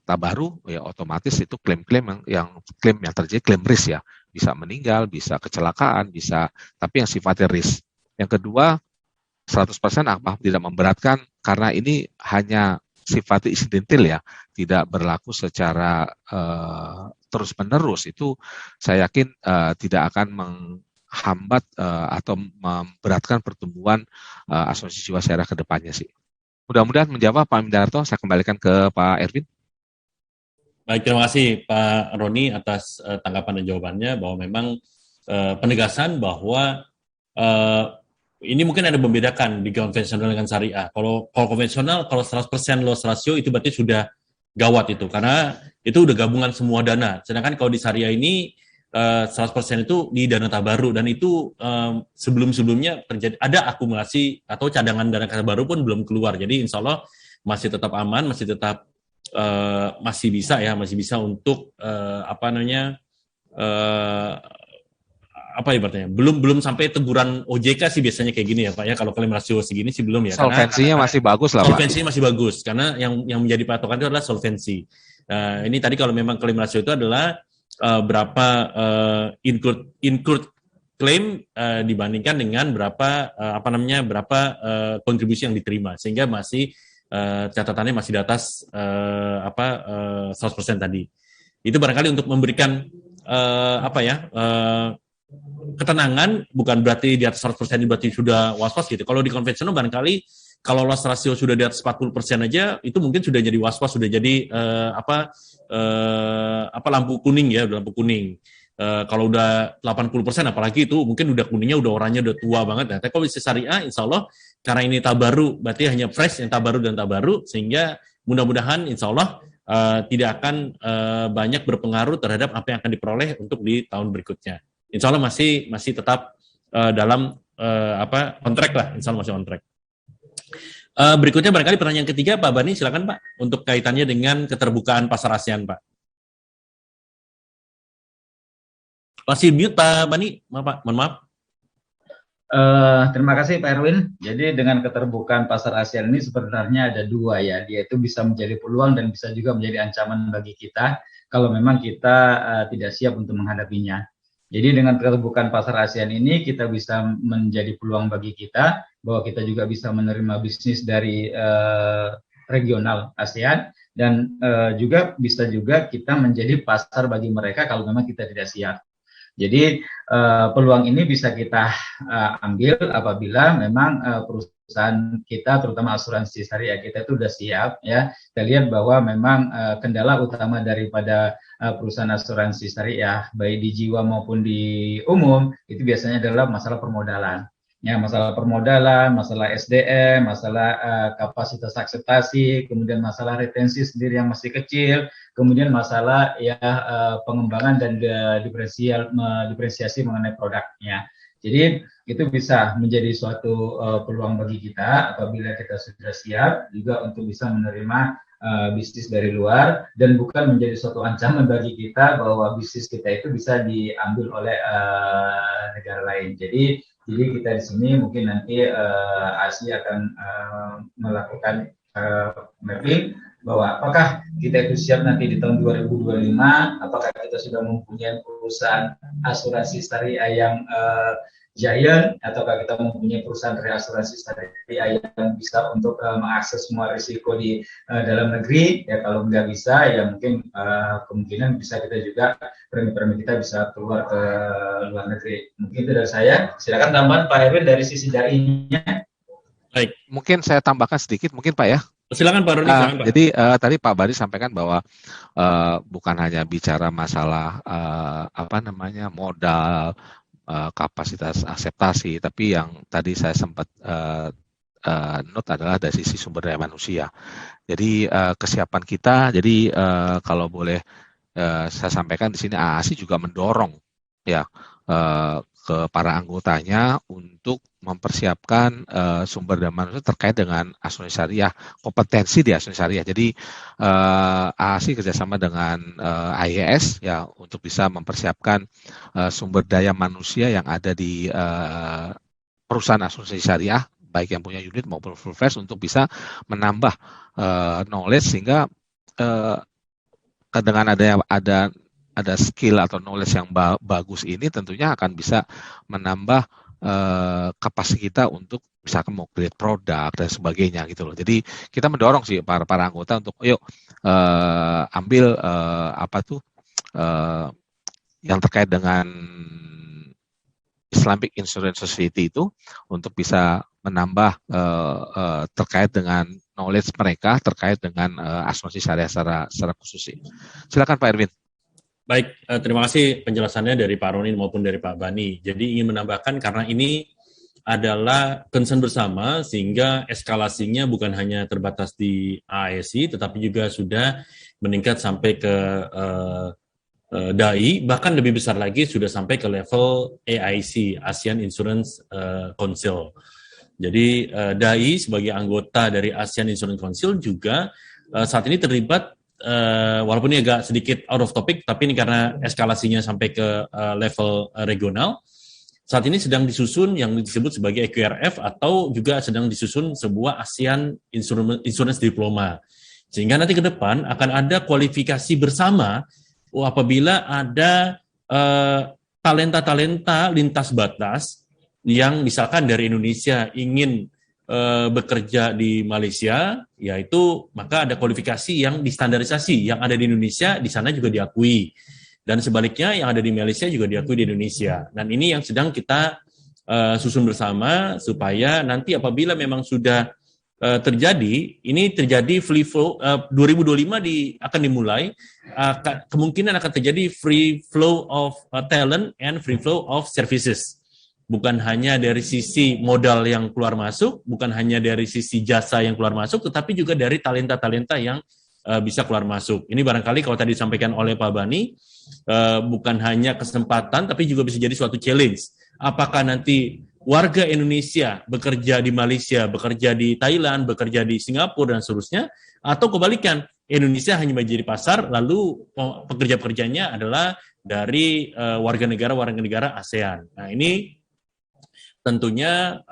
tabaru ya otomatis itu klaim yang terjadi klaim risk ya, bisa meninggal, bisa kecelakaan, bisa tapi yang sifatnya risk. Yang kedua 100% apa tidak memberatkan karena ini hanya sifatnya insidental ya, tidak berlaku secara terus-menerus. Itu saya yakin tidak akan menghambat atau memberatkan pertumbuhan asuransi jiwasraya ke depannya sih. Mudah-mudahan menjawab Pak Windarto. Saya kembalikan ke Pak Erwin. Baik, terima kasih Pak Roni atas tanggapan dan jawabannya bahwa memang penegasan bahwa ini mungkin ada membedakan di konvensional dengan syariah. Kalau konvensional, kalau 100% loss ratio itu berarti sudah gawat itu, karena itu udah gabungan semua dana. Sedangkan kalau di syariah ini 100% itu di dana tabaru, dan itu sebelum-sebelumnya terjadi ada akumulasi atau cadangan dana tabaru pun belum keluar. Jadi insya Allah masih tetap aman, masih tetap masih bisa untuk ibaratnya belum sampai teguran OJK sih biasanya kayak gini ya Pak ya, kalau klaim rasio segini sih belum ya. Solvensinya masih bagus lah Pak. Solvensinya masih bagus karena yang menjadi patokan itu adalah solvensi. Ini tadi kalau memang klaim rasio itu adalah berapa incurred claim dibandingkan dengan berapa kontribusi yang diterima, sehingga masih catatannya masih di atas 100% tadi. Itu barangkali untuk memberikan ketenangan, bukan berarti di atas 100% berarti sudah was-was gitu. Kalau di konvensional barangkali kalau loss ratio sudah di atas 40% aja itu mungkin sudah jadi was-was, sudah jadi lampu kuning ya, lampu kuning. Kalau udah 80% apalagi itu mungkin udah kuningnya, udah oranye, udah tua banget. Nah, tapi kalau bisa syariah insya Allah karena ini tabaru, berarti hanya fresh yang tabaru dan tabaru, sehingga mudah-mudahan insya Allah tidak akan banyak berpengaruh terhadap apa yang akan diperoleh untuk di tahun berikutnya. Insya Allah masih tetap dalam on track lah, insya Allah masih on track. Berikutnya barangkali pertanyaan ketiga Pak Bani, silakan Pak, untuk kaitannya dengan keterbukaan pasar ASEAN Pak. Masih mute Pak Bani, mohon maaf. Terima kasih Pak Erwin. Jadi dengan keterbukaan pasar ASEAN ini sebenarnya ada dua ya, yaitu bisa menjadi peluang dan bisa juga menjadi ancaman bagi kita kalau memang kita tidak siap untuk menghadapinya. Jadi dengan keterbukaan pasar ASEAN ini kita bisa menjadi peluang bagi kita bahwa kita juga bisa menerima bisnis dari regional ASEAN dan juga bisa juga kita menjadi pasar bagi mereka kalau memang kita tidak siap. Jadi peluang ini bisa kita ambil apabila memang perusahaan kita, terutama asuransi syariah kita itu sudah siap ya. Kita lihat bahwa memang kendala utama daripada perusahaan asuransi syariah baik di jiwa maupun di umum itu biasanya adalah masalah permodalan. Ya, masalah permodalan, masalah SDM, masalah kapasitas akseptasi, kemudian masalah retensi sendiri yang masih kecil, kemudian masalah ya pengembangan dan diferensiasi mengenai produknya. Jadi itu bisa menjadi suatu peluang bagi kita apabila kita sudah siap juga untuk bisa menerima bisnis dari luar, dan bukan menjadi suatu ancaman bagi kita bahwa bisnis kita itu bisa diambil oleh negara lain. Jadi kita di sini mungkin nanti ASI akan melakukan mapping bahwa apakah kita itu siap nanti di tahun 2025, apakah kita sudah mempunyai perusahaan asuransi syariah giant, ataukah kita mempunyai perusahaan reasuransi syariah yang bisa untuk mengakses semua risiko di dalam negeri. Ya kalau nggak bisa, ya mungkin kemungkinan bisa kita juga premi-premi kita bisa keluar ke luar negeri. Mungkin itu dari saya. Silakan tambahan Pak Erwin dari sisi dai-nya. Baik, Mungkin saya tambahkan sedikit, mungkin Pak ya. silakan Pak Roni. Silakan, Pak. Jadi tadi Pak Bari sampaikan bahwa bukan hanya bicara masalah modal, kapasitas akseptasi, tapi yang tadi saya sempat note adalah dari sisi sumber daya manusia. Jadi kesiapan kita, jadi kalau boleh saya sampaikan di sini, AASI juga mendorong ya ke para anggotanya untuk mempersiapkan sumber daya manusia terkait dengan asuransi syariah, kompetensi di asuransi syariah. Jadi AASI kerjasama dengan IES ya untuk bisa mempersiapkan sumber daya manusia yang ada di perusahaan asuransi syariah, baik yang punya unit maupun full fledged, untuk bisa menambah knowledge sehingga dengan ada skill atau knowledge yang bagus ini tentunya akan bisa menambah kapasitas kita untuk misalkan mau create produk dan sebagainya gitu loh. Jadi kita mendorong sih para anggota untuk yuk ambil yang terkait dengan Islamic Insurance Society itu untuk bisa menambah terkait dengan knowledge mereka terkait dengan asuransi syariah secara khusus. Silakan Pak Erwin. Baik, terima kasih penjelasannya dari Pak Roni maupun dari Pak Bani. Jadi ingin menambahkan karena ini adalah concern bersama sehingga eskalasinya bukan hanya terbatas di AASI tetapi juga sudah meningkat sampai ke DAI, bahkan lebih besar lagi sudah sampai ke level AIC, ASEAN Insurance Council. Jadi DAI sebagai anggota dari ASEAN Insurance Council juga saat ini terlibat, walaupun ini agak sedikit out of topic, tapi ini karena eskalasinya sampai ke level regional. Saat ini sedang disusun yang disebut sebagai EQRF atau juga sedang disusun sebuah ASEAN Insurance Diploma. Sehingga nanti ke depan akan ada kualifikasi bersama apabila ada talenta-talenta lintas batas yang misalkan dari Indonesia ingin bekerja di Malaysia, yaitu maka ada kualifikasi yang distandarisasi, yang ada di Indonesia di sana juga diakui, dan sebaliknya yang ada di Malaysia juga diakui di Indonesia. Dan ini yang sedang kita susun bersama supaya nanti apabila memang sudah terjadi, ini terjadi free flow 2025 akan dimulai, kemungkinan akan terjadi free flow of talent and free flow of services. Bukan hanya dari sisi modal yang keluar masuk, bukan hanya dari sisi jasa yang keluar masuk, tetapi juga dari talenta-talenta yang bisa keluar masuk. Ini barangkali kalau tadi disampaikan oleh Pak Bani, bukan hanya kesempatan, tapi juga bisa jadi suatu challenge. Apakah nanti warga Indonesia bekerja di Malaysia, bekerja di Thailand, bekerja di Singapura, dan seterusnya, atau kebalikan, Indonesia hanya menjadi pasar, lalu pekerja-pekerjanya adalah dari warga negara ASEAN. Nah ini tentunya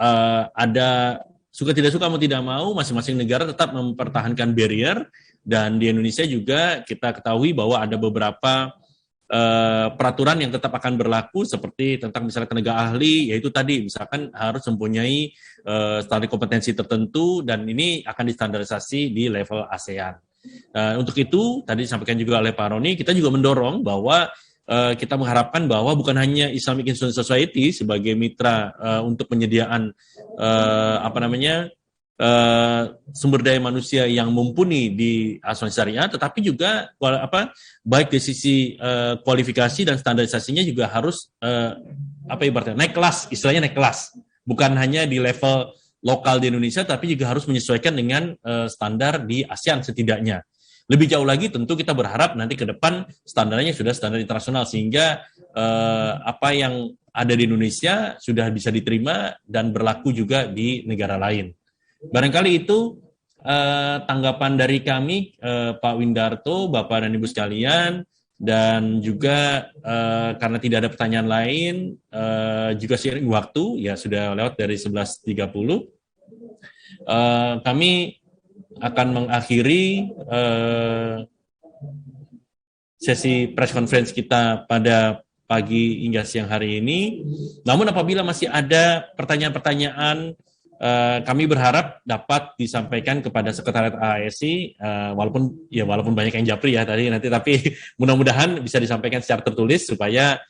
ada suka tidak suka mau tidak mau masing-masing negara tetap mempertahankan barrier, dan di Indonesia juga kita ketahui bahwa ada beberapa peraturan yang tetap akan berlaku seperti tentang misalnya tenaga ahli, yaitu tadi misalkan harus mempunyai standar kompetensi tertentu dan ini akan distandarisasi di level ASEAN. Untuk itu tadi disampaikan juga oleh Pak Roni, kita juga mendorong bahwa kita mengharapkan bahwa bukan hanya Islamic Insurance Society sebagai mitra untuk penyediaan sumber daya manusia yang mumpuni di asuransi syariah, tetapi juga baik dari sisi kualifikasi dan standarisasinya juga harus ibaratnya naik kelas, istilahnya naik kelas, bukan hanya di level lokal di Indonesia, tapi juga harus menyesuaikan dengan standar di ASEAN setidaknya. Lebih jauh lagi tentu kita berharap nanti ke depan standarnya sudah standar internasional sehingga apa yang ada di Indonesia sudah bisa diterima dan berlaku juga di negara lain. Barangkali itu tanggapan dari kami, Pak Windarto, Bapak dan Ibu sekalian, dan juga karena tidak ada pertanyaan lain, juga seiring waktu, ya sudah lewat dari 11.30, kami akan mengakhiri sesi press conference kita pada pagi hingga siang hari ini. Namun apabila masih ada pertanyaan-pertanyaan, kami berharap dapat disampaikan kepada Sekretariat AASI, walaupun banyak yang japri ya tadi nanti, tapi mudah-mudahan bisa disampaikan secara tertulis supaya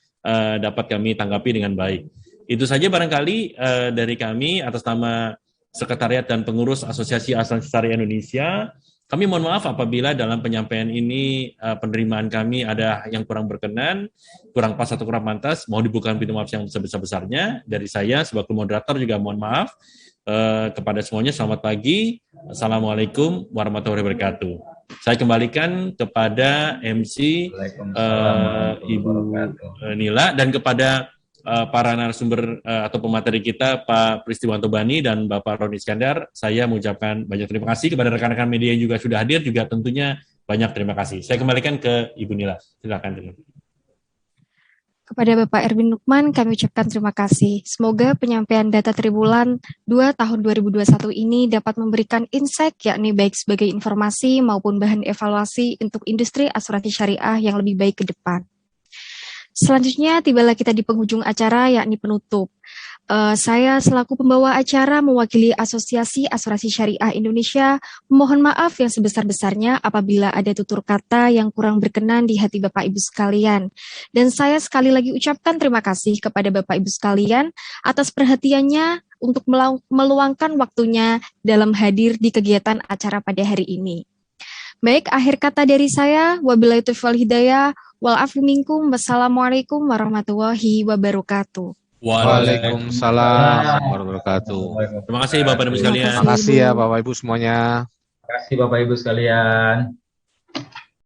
dapat kami tanggapi dengan baik. Itu saja barangkali dari kami atas nama Sekretariat dan Pengurus Asosiasi Asuransi Syariah Indonesia. Kami mohon maaf apabila dalam penyampaian ini penerimaan kami ada yang kurang berkenan, kurang pas atau kurang pantas. Mohon dibukakan pintu maaf yang sebesar-besarnya. Dari saya sebagai moderator juga mohon maaf. Kepada semuanya selamat pagi. Assalamualaikum warahmatullahi wabarakatuh. Saya kembalikan kepada MC Ibu Nila dan kepada para narasumber atau pemateri kita Pak Pristiwanto Bani dan Bapak Roni Iskandar. Saya mengucapkan banyak terima kasih kepada rekan-rekan media yang juga sudah hadir, juga tentunya banyak terima kasih. Saya kembalikan ke Ibu Nila. Silakan. Kepada Bapak Erwin Lukman, kami ucapkan terima kasih. Semoga penyampaian data triwulan 2 tahun 2021 ini dapat memberikan insight, yakni baik sebagai informasi maupun bahan evaluasi untuk industri asuransi syariah yang lebih baik ke depan. Selanjutnya, tibalah kita di penghujung acara, yakni penutup. Saya selaku pembawa acara mewakili Asosiasi Asuransi Syariah Indonesia, mohon maaf yang sebesar-besarnya apabila ada tutur kata yang kurang berkenan di hati Bapak Ibu sekalian. Dan saya sekali lagi ucapkan terima kasih kepada Bapak Ibu sekalian atas perhatiannya untuk meluangkan waktunya dalam hadir di kegiatan acara pada hari ini. Baik, akhir kata dari saya, wabillahi taufiq wal hidayah, wal afu minkum, wassalamualaikum warahmatullahi wabarakatuh. Waalaikumsalam warahmatullahi wabarakatuh. Terima kasih Bapak dan Ibu sekalian. Terima kasih ya Bapak Ibu semuanya. Terima kasih Bapak Ibu sekalian.